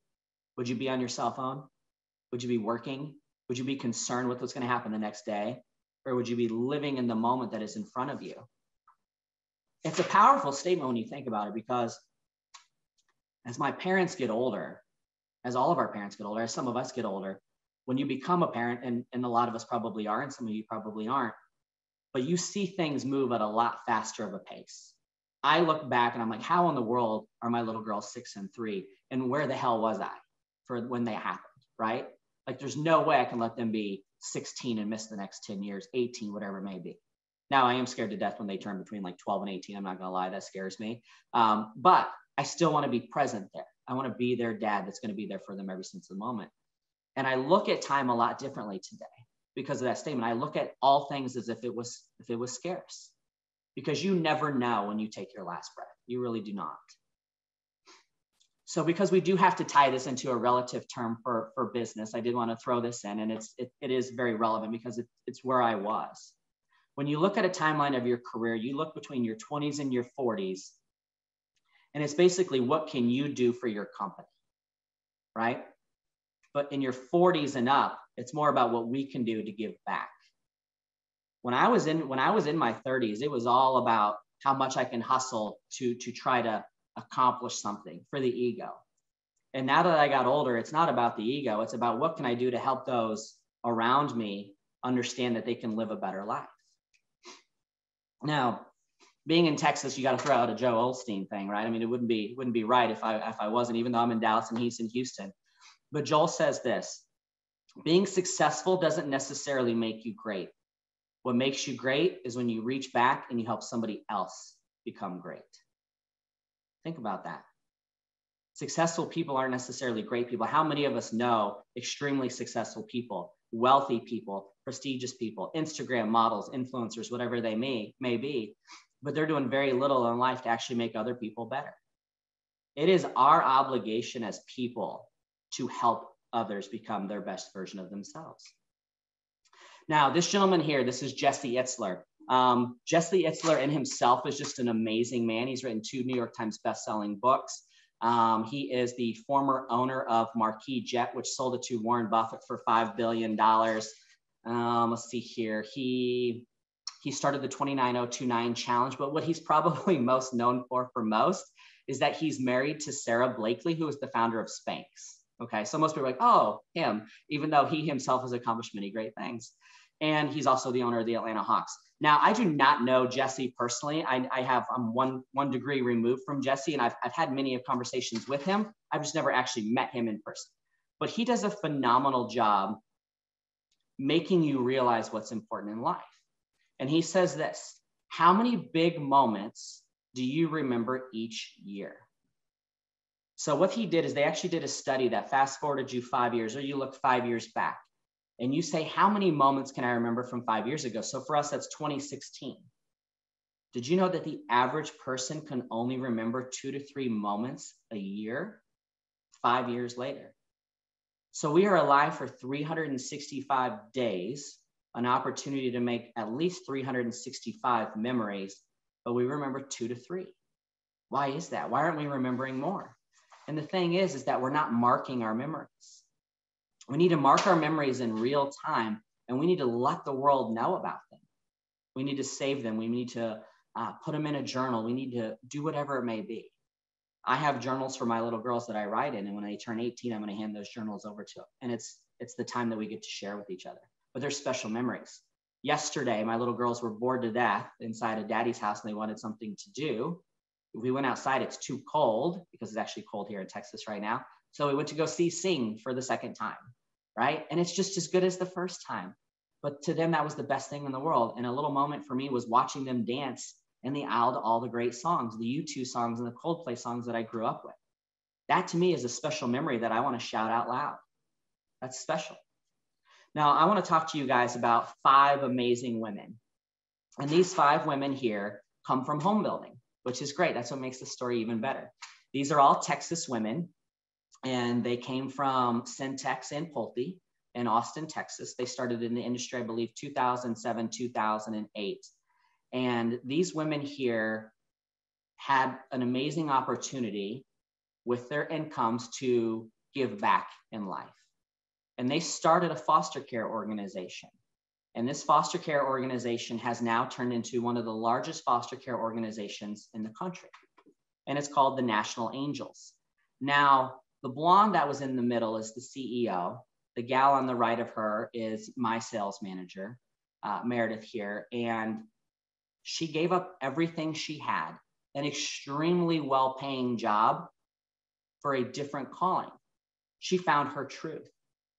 Would you be on your cell phone? Would you be working? Would you be concerned with what's going to happen the next day? Or would you be living in the moment that is in front of you? It's a powerful statement when you think about it, because as my parents get older, as all of our parents get older, as some of us get older, when you become a parent, and a lot of us probably are, and some of you probably aren't, but you see things move at a lot faster of a pace. I look back and I'm like, how in the world are my little girls 6 and 3? And where the hell was I for when they happened, right? Like, there's no way I can let them be 16 and miss the next 10 years, 18, whatever it may be. Now, I am scared to death when they turn between like 12 and 18. I'm not going to lie, that scares me. But I still want to be present there. I want to be their dad that's going to be there for them every single moment. And I look at time a lot differently today because of that statement. I look at all things as if it was scarce. Because you never know when you take your last breath. You really do not. So because we do have to tie this into a relative term for business, I did want to throw this in, and it is very relevant because it's where I was. When you look at a timeline of your career, you look between your 20s and your 40s, and it's basically, what can you do for your company, right? But in your 40s and up, it's more about what we can do to give back. When I was in my 30s, it was all about how much I can hustle to try to accomplish something for the ego. And now that I got older, it's not about the ego. It's about what can I do to help those around me understand that they can live a better life. Now, being in Texas, you got to throw out a Joe Osteen thing, right? I mean, it wouldn't be right if I wasn't, even though I'm in Dallas and he's in Houston. But Joel says this: being successful doesn't necessarily make you great. What makes you great is when you reach back and you help somebody else become great. Think about that. Successful people aren't necessarily great people. How many of us know extremely successful people, wealthy people, prestigious people, Instagram models, influencers, whatever they may be, but they're doing very little in life to actually make other people better. It is our obligation as people to help others become their best version of themselves. Now, this gentleman here, this is Jesse Itzler. Jesse Itzler in himself is just an amazing man. He's written 2 New York Times bestselling books. He is the former owner of Marquis Jet, which sold it to Warren Buffett for $5 billion. Let's see here. He started the 29029 challenge, but what he's probably most known for most is that he's married to Sarah Blakely, who is the founder of Spanx. Okay, so most people are like, oh, him, even though he himself has accomplished many great things. And he's also the owner of the Atlanta Hawks. Now, I do not know Jesse personally. I'm one degree removed from Jesse, and I've had many conversations with him. I've just never actually met him in person. But he does a phenomenal job making you realize what's important in life. And he says this: how many big moments do you remember each year? So what he did is they actually did a study that fast forwarded you 5 years, or you look 5 years back, and you say, how many moments can I remember from 5 years ago? So for us, that's 2016. Did you know that the average person can only remember 2 to 3 moments a year 5 years later? So we are alive for 365 days, an opportunity to make at least 365 memories, but we remember 2 to 3. Why is that? Why aren't we remembering more? And the thing is that we're not marking our memories. We need to mark our memories in real time, and we need to let the world know about them. We need to save them. We need to put them in a journal. We need to do whatever it may be. I have journals for my little girls that I write in, and when they turn 18, I'm going to hand those journals over to them. And it's the time that we get to share with each other. But they're special memories. Yesterday, my little girls were bored to death inside of Daddy's house, and they wanted something to do. We went outside. It's too cold, because it's actually cold here in Texas right now. So we went to go see Sing for the second time, right? And it's just as good as the first time. But to them, that was the best thing in the world. And a little moment for me was watching them dance in the aisle to all the great songs, the U2 songs and the Coldplay songs that I grew up with. That to me is a special memory that I want to shout out loud. That's special. Now, I want to talk to you guys about 5 amazing women. And these 5 women here come from home building, which is great. That's what makes the story even better. These are all Texas women, and they came from Syntex and Pulte in Austin, Texas. They started in the industry, I believe, 2007, 2008. And these women here had an amazing opportunity with their incomes to give back in life. And they started a foster care organization. And this foster care organization has now turned into one of the largest foster care organizations in the country. And it's called the National Angels. Now, the blonde that was in the middle is the CEO. The gal on the right of her is my sales manager, Meredith here. And she gave up everything she had, an extremely well-paying job, for a different calling. She found her truth.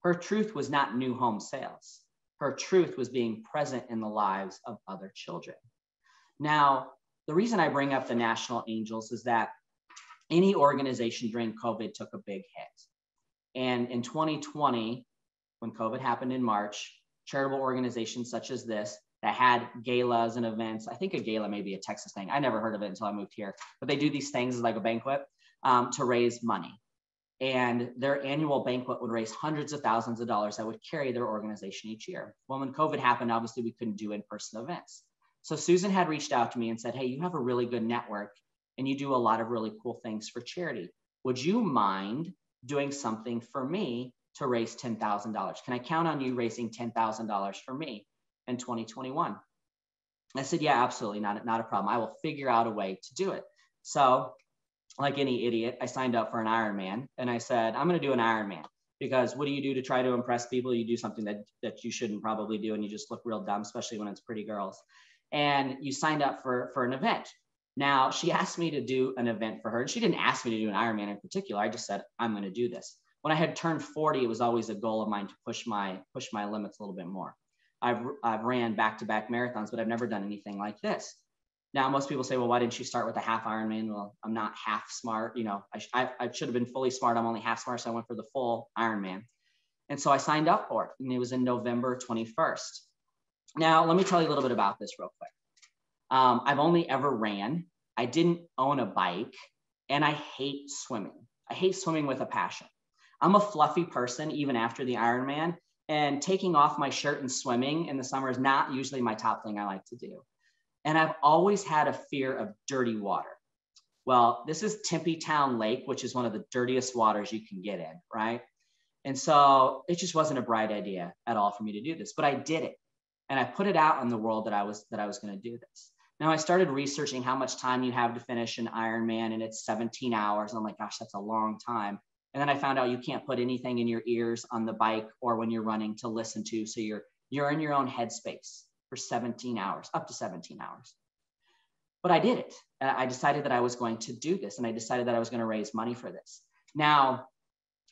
Her truth was not new home sales. Her truth was being present in the lives of other children. Now, the reason I bring up the National Angels is that any organization during COVID took a big hit. And in 2020, when COVID happened in March, charitable organizations such as this that had galas and events, I think a gala may be a Texas thing. I never heard of it until I moved here, but they do these things like a banquet to raise money. And their annual banquet would raise hundreds of thousands of dollars that would carry their organization each year. Well, when COVID happened, obviously we couldn't do in-person events. So Susan had reached out to me and said, hey, you have a really good network and you do a lot of really cool things for charity. Would you mind doing something for me to raise $10,000? Can I count on you raising $10,000 for me in 2021? I said, yeah, absolutely, not a problem. I will figure out a way to do it. So like any idiot, I signed up for an Ironman, and I said, I'm going to do an Ironman, because what do you do to try to impress people? You do something that you shouldn't probably do, and you just look real dumb, especially when it's pretty girls. And you signed up for an event. Now, she asked me to do an event for her, and she didn't ask me to do an Ironman in particular. I just said, I'm going to do this. When I had turned 40, it was always a goal of mine to push my limits a little bit more. I've ran back-to-back marathons, but I've never done anything like this. Now, most people say, well, why didn't you start with a half Ironman? Well, I'm not half smart. You know, I should have been fully smart. I'm only half smart. So I went for the full Ironman. And so I signed up for it. And it was in November 21st. Now, let me tell you a little bit about this real quick. I've only ever ran. I didn't own a bike. And I hate swimming. I hate swimming with a passion. I'm a fluffy person, even after the Ironman. And taking off my shirt and swimming in the summer is not usually my top thing I like to do. And I've always had a fear of dirty water. Well, this is Tempe Town Lake, which is one of the dirtiest waters you can get in, right? And so it just wasn't a bright idea at all for me to do this, but I did it. And I put it out in the world that I was going to do this. Now I started researching how much time you have to finish an Ironman, and it's 17 hours. And I'm like, gosh, that's a long time. And then I found out you can't put anything in your ears on the bike or when you're running to listen to. So you're in your own headspace for 17 hours, up to 17 hours. But I did it. I decided that I was going to do this, and I decided that I was going to raise money for this. Now,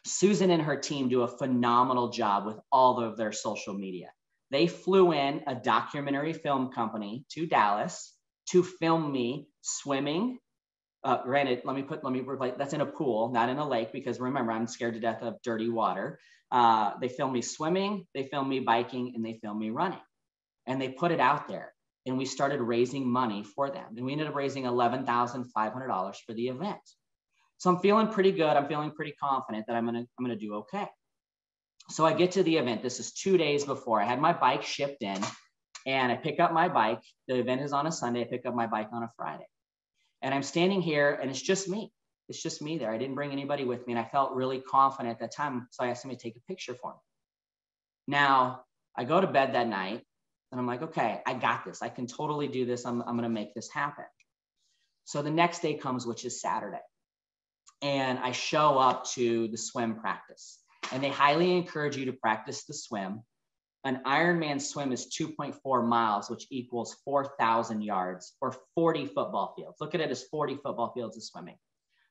Susan and her team do a phenomenal job with all of their social media. They flew in a documentary film company to Dallas to film me swimming. Granted, let me replace, that's in a pool, not in a lake, because remember, I'm scared to death of dirty water. They filmed me swimming, they filmed me biking, and they filmed me running. And they put it out there, and we started raising money for them. And we ended up raising $11,500 for the event. So I'm feeling pretty good. I'm feeling pretty confident that I'm gonna do okay. So I get to the event. This is 2 days before. I had my bike shipped in, and I pick up my bike. The event is on a Sunday. I pick up my bike on a Friday. And I'm standing here, and it's just me. It's just me there. I didn't bring anybody with me, and I felt really confident at that time. So I asked him to take a picture for me. Now, I go to bed that night, and I'm like, okay, I got this. I can totally do this. I'm going to make this happen. So the next day comes, which is Saturday. And I show up to the swim practice. And they highly encourage you to practice the swim. An Ironman swim is 2.4 miles, which equals 4,000 yards or 40 football fields. Look at it as 40 football fields of swimming.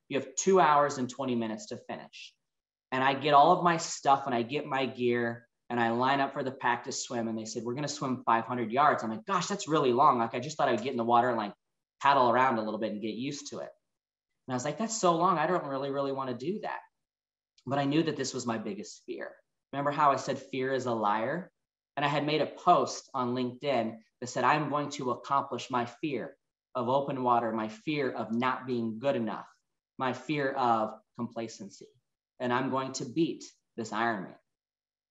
You have 2 hours and 20 minutes to finish. And I get all of my stuff, and I get my gear, and I line up for the practice swim. And they said, we're going to swim 500 yards. I'm like, gosh, that's really long. Like, I just thought I would get in the water and like paddle around a little bit and get used to it. And I was like, that's so long. I don't really want to do that. But I knew that this was my biggest fear. Remember how I said fear is a liar? And I had made a post on LinkedIn that said, I'm going to accomplish my fear of open water, my fear of not being good enough, my fear of complacency. And I'm going to beat this Ironman.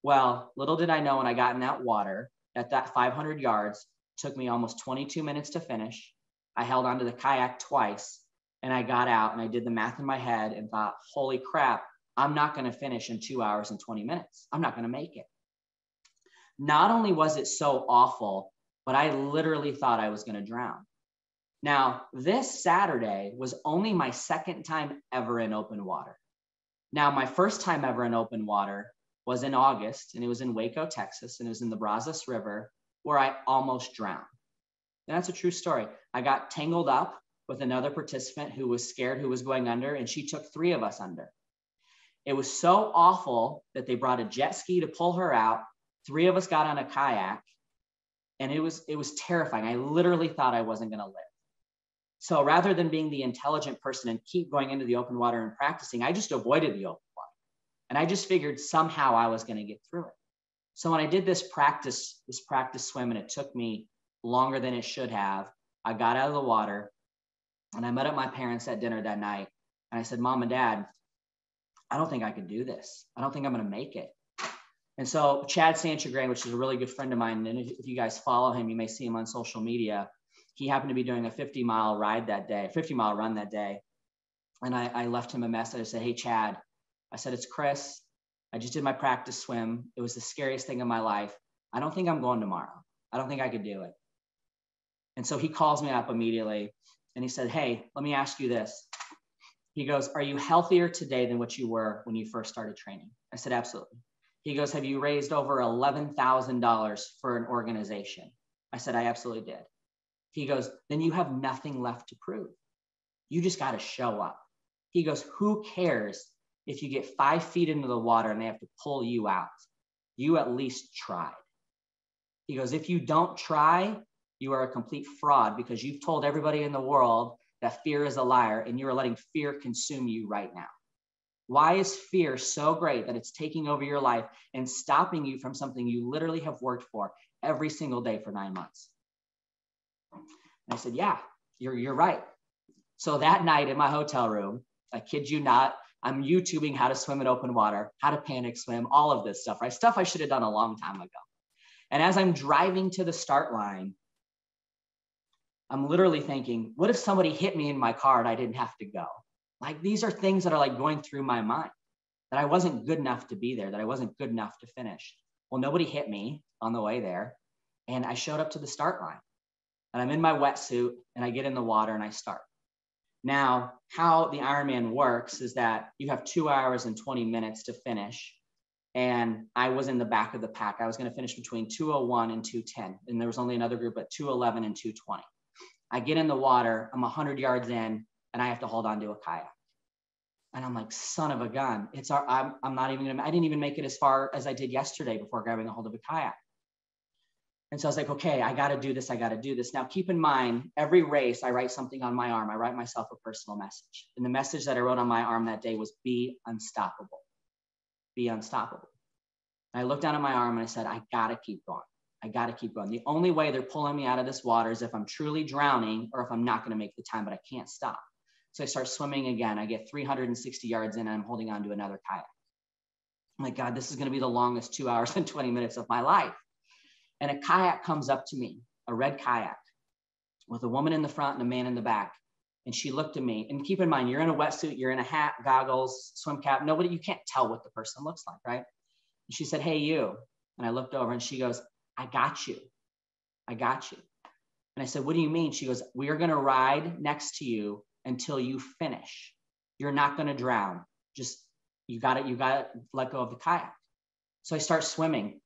Well, little did I know when I got in that water at that 500 yards, it took me almost 22 minutes to finish. I held onto the kayak twice, and I got out, and I did the math in my head and thought, holy crap, I'm not going to finish in 2 hours and 20 minutes. I'm not going to make it. Not only was it so awful, but I literally thought I was going to drown. Now, this Saturday was only my second time ever in open water. Now, my first time ever in open water was in August, and it was in Waco, Texas, and it was in the Brazos River, where I almost drowned. And that's a true story. I got tangled up with another participant who was scared, who was going under, and she took 3 of us under. It was so awful that they brought a jet ski to pull her out. 3 of us got on a kayak, and it was terrifying. I literally thought I wasn't going to live. So rather than being the intelligent person and keep going into the open water and practicing, I just avoided the open water. And I just figured somehow I was going to get through it. So when I did this practice swim, and it took me longer than it should have, I got out of the water, and I met up my parents at dinner that night. And I said, Mom and Dad, I don't think I can do this. I don't think I'm going to make it. And so Chad Sanchagran, which is a really good friend of mine, and if you guys follow him, you may see him on social media. He happened to be doing a 50-mile ride that day, 50-mile run that day. And I left him a message. I said, hey, Chad, I said, it's Chris. I just did my practice swim. It was the scariest thing in my life. I don't think I'm going tomorrow. I don't think I could do it. And so he calls me up immediately, and he said, hey, let me ask you this. He goes, are you healthier today than what you were when you first started training? I said, absolutely. He goes, have you raised over $11,000 for an organization? I said, I absolutely did. He goes, then you have nothing left to prove. You just got to show up. He goes, who cares if you get 5 feet into the water and they have to pull you out? You at least tried. He goes, if you don't try, You are a complete fraud because you've told everybody in the world that fear is a liar, and you are letting fear consume you right now. Why is fear so great that it's taking over your life and stopping you from something you literally have worked for every single day for 9 months? And I said, yeah, you're right. So that night in my hotel room, I kid you not, I'm YouTubing how to swim in open water, how to panic swim, all of this stuff, right? Stuff I should have done a long time ago. And as I'm driving to the start line, I'm literally thinking, what if somebody hit me in my car and I didn't have to go? Like, these are things that are like going through my mind, that I wasn't good enough to be there, that I wasn't good enough to finish. Well, nobody hit me on the way there. And I showed up to the start line, and I'm in my wetsuit, and I get in the water and I start. Now, how the Ironman works is that you have 2 hours and 20 minutes to finish. And I was in the back of the pack. I was going to finish between 2:01 and 2:10. And there was only another group at 2:11 and 2:20. I get in the water, I'm 100 yards in, and I have to hold on to a kayak. And I'm like, son of a gun. I'm not even gonna, I didn't even make it as far as I did yesterday before grabbing a hold of a kayak. And so I was like, okay, I got to do this. I got to do this. Now, keep in mind, every race, I write something on my arm. I write myself a personal message. And the message that I wrote on my arm that day was, be unstoppable. Be unstoppable. And I looked down at my arm and I said, I got to keep going. I got to keep going. The only way they're pulling me out of this water is if I'm truly drowning or if I'm not going to make the time, but I can't stop. So I start swimming again. I get 360 yards in and I'm holding on to another kayak. I'm like, God, this is going to be the longest 2 hours and 20 minutes of my life. And a kayak comes up to me, a red kayak with a woman in the front and a man in the back. And she looked at me, and keep in mind, you're in a wetsuit, you're in a hat, goggles, swim cap, you can't tell what the person looks like, right? And she said, hey, you. And I looked over and she goes, I got you. I got you. And I said, what do you mean? She goes, we are going to ride next to you until you finish. You're not going to drown. Just, you got to let go of the kayak. So I start swimming,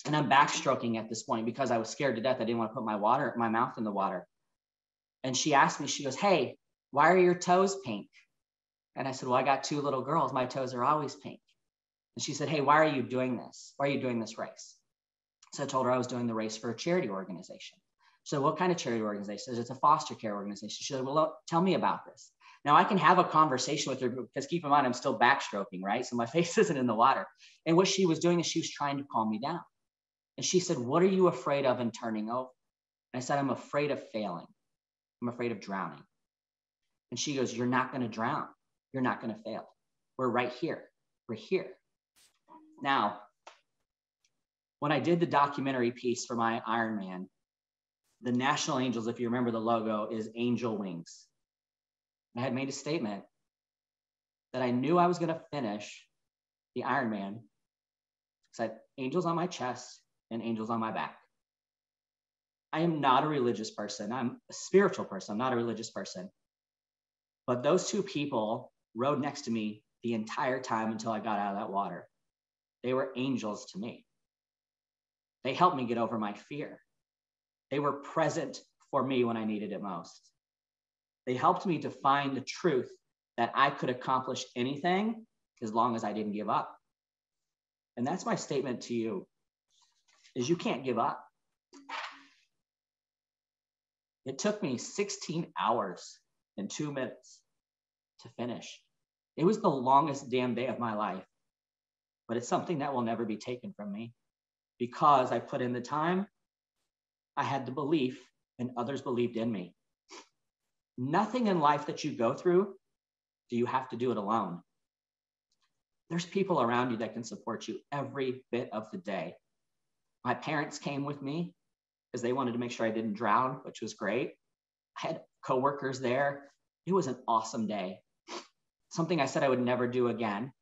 and I'm backstroking at this point because I was scared to death. I didn't want to put my mouth in the water. And she asked me, she goes, hey, why are your toes pink? And I said, well, I got 2 little girls. My toes are always pink. And she said, hey, why are you doing this? Why are you doing this race? So I told her I was doing the race for a charity organization. So what kind of charity organization? It's a foster care organization. She said, well, tell me about this. Now I can have a conversation with her because keep in mind, I'm still backstroking, right? So my face isn't in the water. And what she was doing is she was trying to calm me down. And she said, what are you afraid of in turning over? And I said, I'm afraid of failing. I'm afraid of drowning. And she goes, you're not going to drown. You're not going to fail. We're right here. We're here. Now, when I did the documentary piece for my Ironman, the National Angels, if you remember the logo, is angel wings. I had made a statement that I knew I was going to finish the Ironman. So I had angels on my chest and angels on my back. I am not a religious person. I'm a spiritual person. I'm not a religious person. But those 2 people rode next to me the entire time until I got out of that water. They were angels to me. They helped me get over my fear. They were present for me when I needed it most. They helped me to find the truth that I could accomplish anything as long as I didn't give up. And that's my statement to you, is you can't give up. It took me 16 hours and 2 minutes to finish. It was the longest damn day of my life, but it's something that will never be taken from me because I put in the time, I had the belief, and others believed in me. Nothing in life that you go through, do you have to do it alone. There's people around you that can support you every bit of the day. My parents came with me because they wanted to make sure I didn't drown, which was great. I had coworkers there. It was an awesome day. Something I said I would never do again,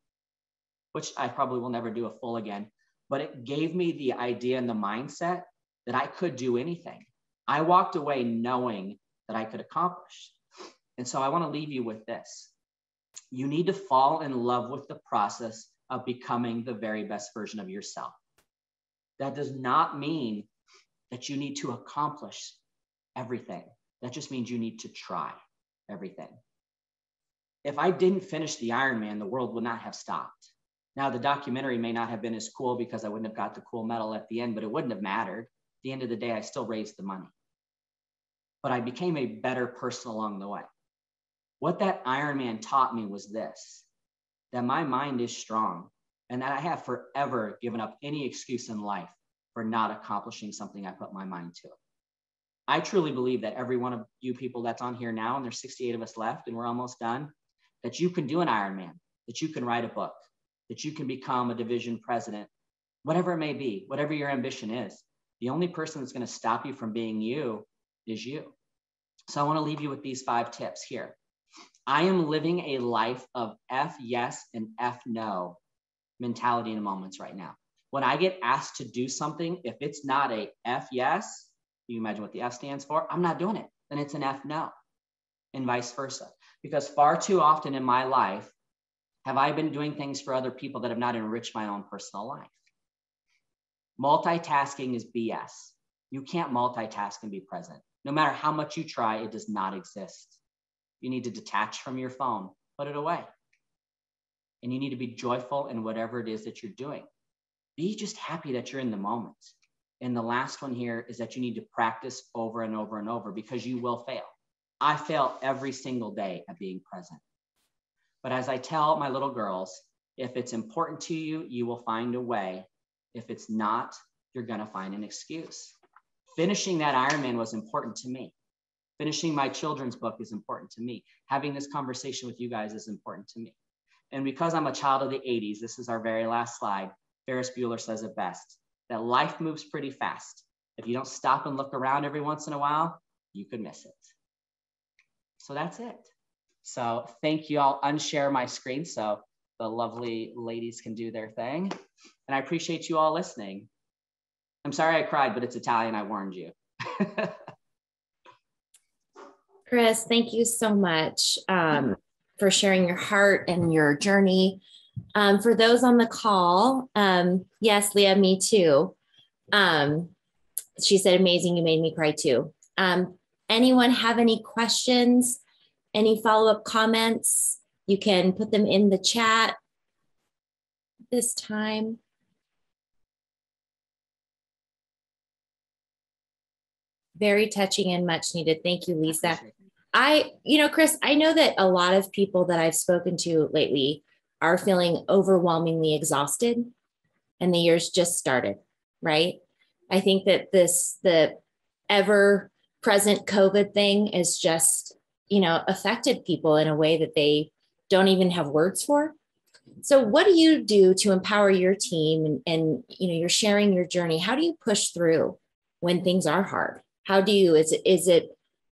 which I probably will never do a full again, but it gave me the idea and the mindset that I could do anything. I walked away knowing that I could accomplish. And so I want to leave you with this. You need to fall in love with the process of becoming the very best version of yourself. That does not mean that you need to accomplish everything. That just means you need to try everything. If I didn't finish the Ironman, the world would not have stopped. Now, the documentary may not have been as cool because I wouldn't have got the cool medal at the end, but it wouldn't have mattered. At the end of the day, I still raised the money. but I became a better person along the way. What that Ironman taught me was this, that my mind is strong and that I have forever given up any excuse in life for not accomplishing something I put my mind to. I truly believe that every one of you people that's on here now, and there's 68 of us left and we're almost done, that you can do an Ironman, that you can write a book, that you can become a division president, whatever it may be, whatever your ambition is. The only person that's going to stop you from being you is you. So I want to leave you with these 5 tips here. I am living a life of F yes and F no mentality in moments right now. When I get asked to do something, if it's not a F yes, you imagine what the F stands for, I'm not doing it. Then it's an F no, and vice versa. Because far too often in my life, have I been doing things for other people that have not enriched my own personal life? Multitasking is BS. You can't multitask and be present. No matter how much you try, it does not exist. You need to detach from your phone, put it away. And you need to be joyful in whatever it is that you're doing. Be just happy that you're in the moment. And the last one here is that you need to practice over and over and over, because you will fail. I fail every single day at being present. But as I tell my little girls, if it's important to you, you will find a way. If it's not, you're going to find an excuse. Finishing that Ironman was important to me. Finishing my children's book is important to me. Having this conversation with you guys is important to me. And because I'm a child of the 80s, this is our very last slide. Ferris Bueller says it best, that life moves pretty fast. If you don't stop and look around every once in a while, you could miss it. So that's it. So thank you. I'll unshare my screen so the lovely ladies can do their thing. And I appreciate you all listening. I'm sorry I cried, but it's Italian. I warned you. Chris, thank you so much for sharing your heart and your journey. For those on the call, yes, Leah, me too. She said, amazing, you made me cry too. Anyone have any questions, any follow-up comments? You can put them in the chat this time. Very touching and much needed. Thank you, Lisa. Chris, I know that a lot of people that I've spoken to lately are feeling overwhelmingly exhausted, and the year's just started, right? I think that the ever present COVID thing is just, affected people in a way that they don't even have words for. So what do you do to empower your team and you're sharing your journey? How do you push through when things are hard? How do you,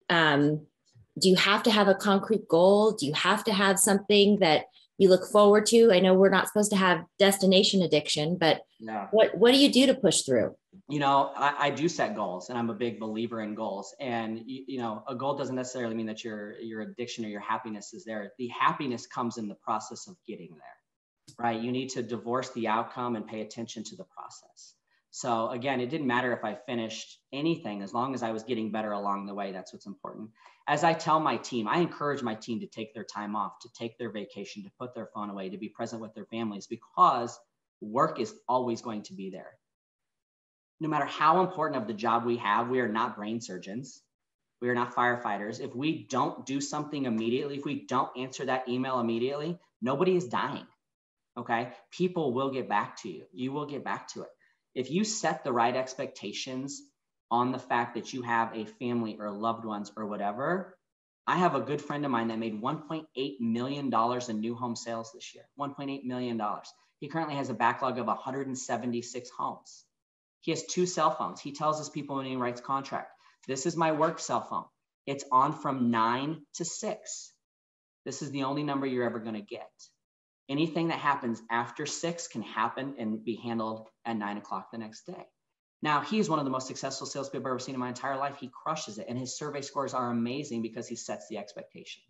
do you have to have a concrete goal? Do you have to have something that you look forward to? I know we're not supposed to have destination addiction, but no. What do you do to push through? I do set goals, and I'm a big believer in goals. And, a goal doesn't necessarily mean that your addiction or your happiness is there. The happiness comes in the process of getting there, right? You need to divorce the outcome and pay attention to the process. So again, it didn't matter if I finished anything, as long as I was getting better along the way. That's what's important. As I tell my team, I encourage my team to take their time off, to take their vacation, to put their phone away, to be present with their families, because work is always going to be there. No matter how important of the job we have, we are not brain surgeons. We are not firefighters. If we don't do something immediately, if we don't answer that email immediately, nobody is dying, okay? People will get back to you. You will get back to it. If you set the right expectations on the fact that you have a family or loved ones or whatever, I have a good friend of mine that made $1.8 million in new home sales this year, $1.8 million. He currently has a backlog of 176 homes. He has 2 cell phones. He tells his people when he writes contract, this is my work cell phone. It's on from 9 to 6. This is the only number you're ever going to get. Anything that happens after 6 can happen and be handled at 9 o'clock the next day. Now, he's one of the most successful salespeople I've ever seen in my entire life. He crushes it, and his survey scores are amazing because he sets the expectation.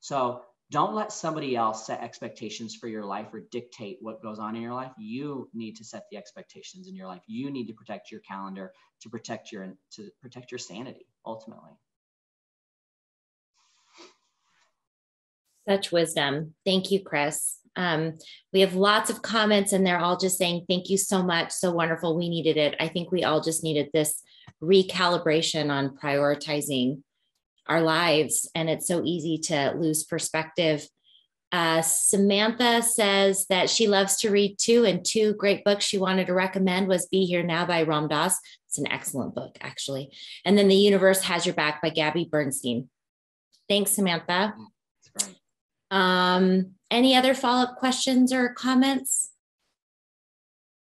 So don't let somebody else set expectations for your life or dictate what goes on in your life. You need to set the expectations in your life. You need to protect your calendar, to protect your sanity, ultimately. Such wisdom. Thank you, Chris. We have lots of comments, and they're all just saying, thank you so much. So wonderful. We needed it. I think we all just needed this recalibration on prioritizing our lives. And it's so easy to lose perspective. Samantha says that she loves to read too, and two great books she wanted to recommend was Be Here Now by Ram Dass. It's an excellent book, actually. And then The Universe Has Your Back by Gabby Bernstein. Thanks, Samantha. That's great. Any other follow-up questions or comments?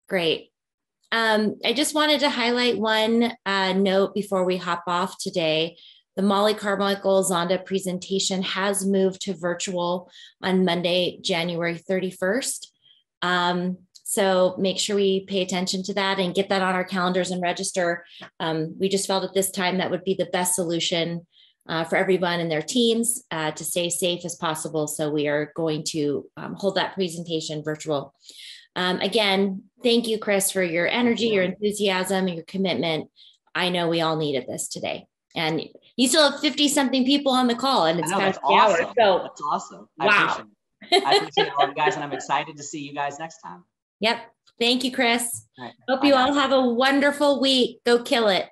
Great. I just wanted to highlight one note before we hop off today. The Molly Carmichael Zonda presentation has moved to virtual on Monday, January 31st. So make sure we pay attention to that and get that on our calendars and register. We just felt at this time that would be the best solution for everyone and their teams to stay safe as possible. So we are going to hold that presentation virtual. Again, thank you, Chris, for your energy, your enthusiasm, and your commitment. I know we all needed this today. And you still have 50 something people on the call, and it's past the hour. So that's awesome. Wow. I appreciate all of you guys, and I'm excited to see you guys next time. Yep. Thank you, Chris. All right. Hope Bye you now. all have a wonderful week. Go kill it.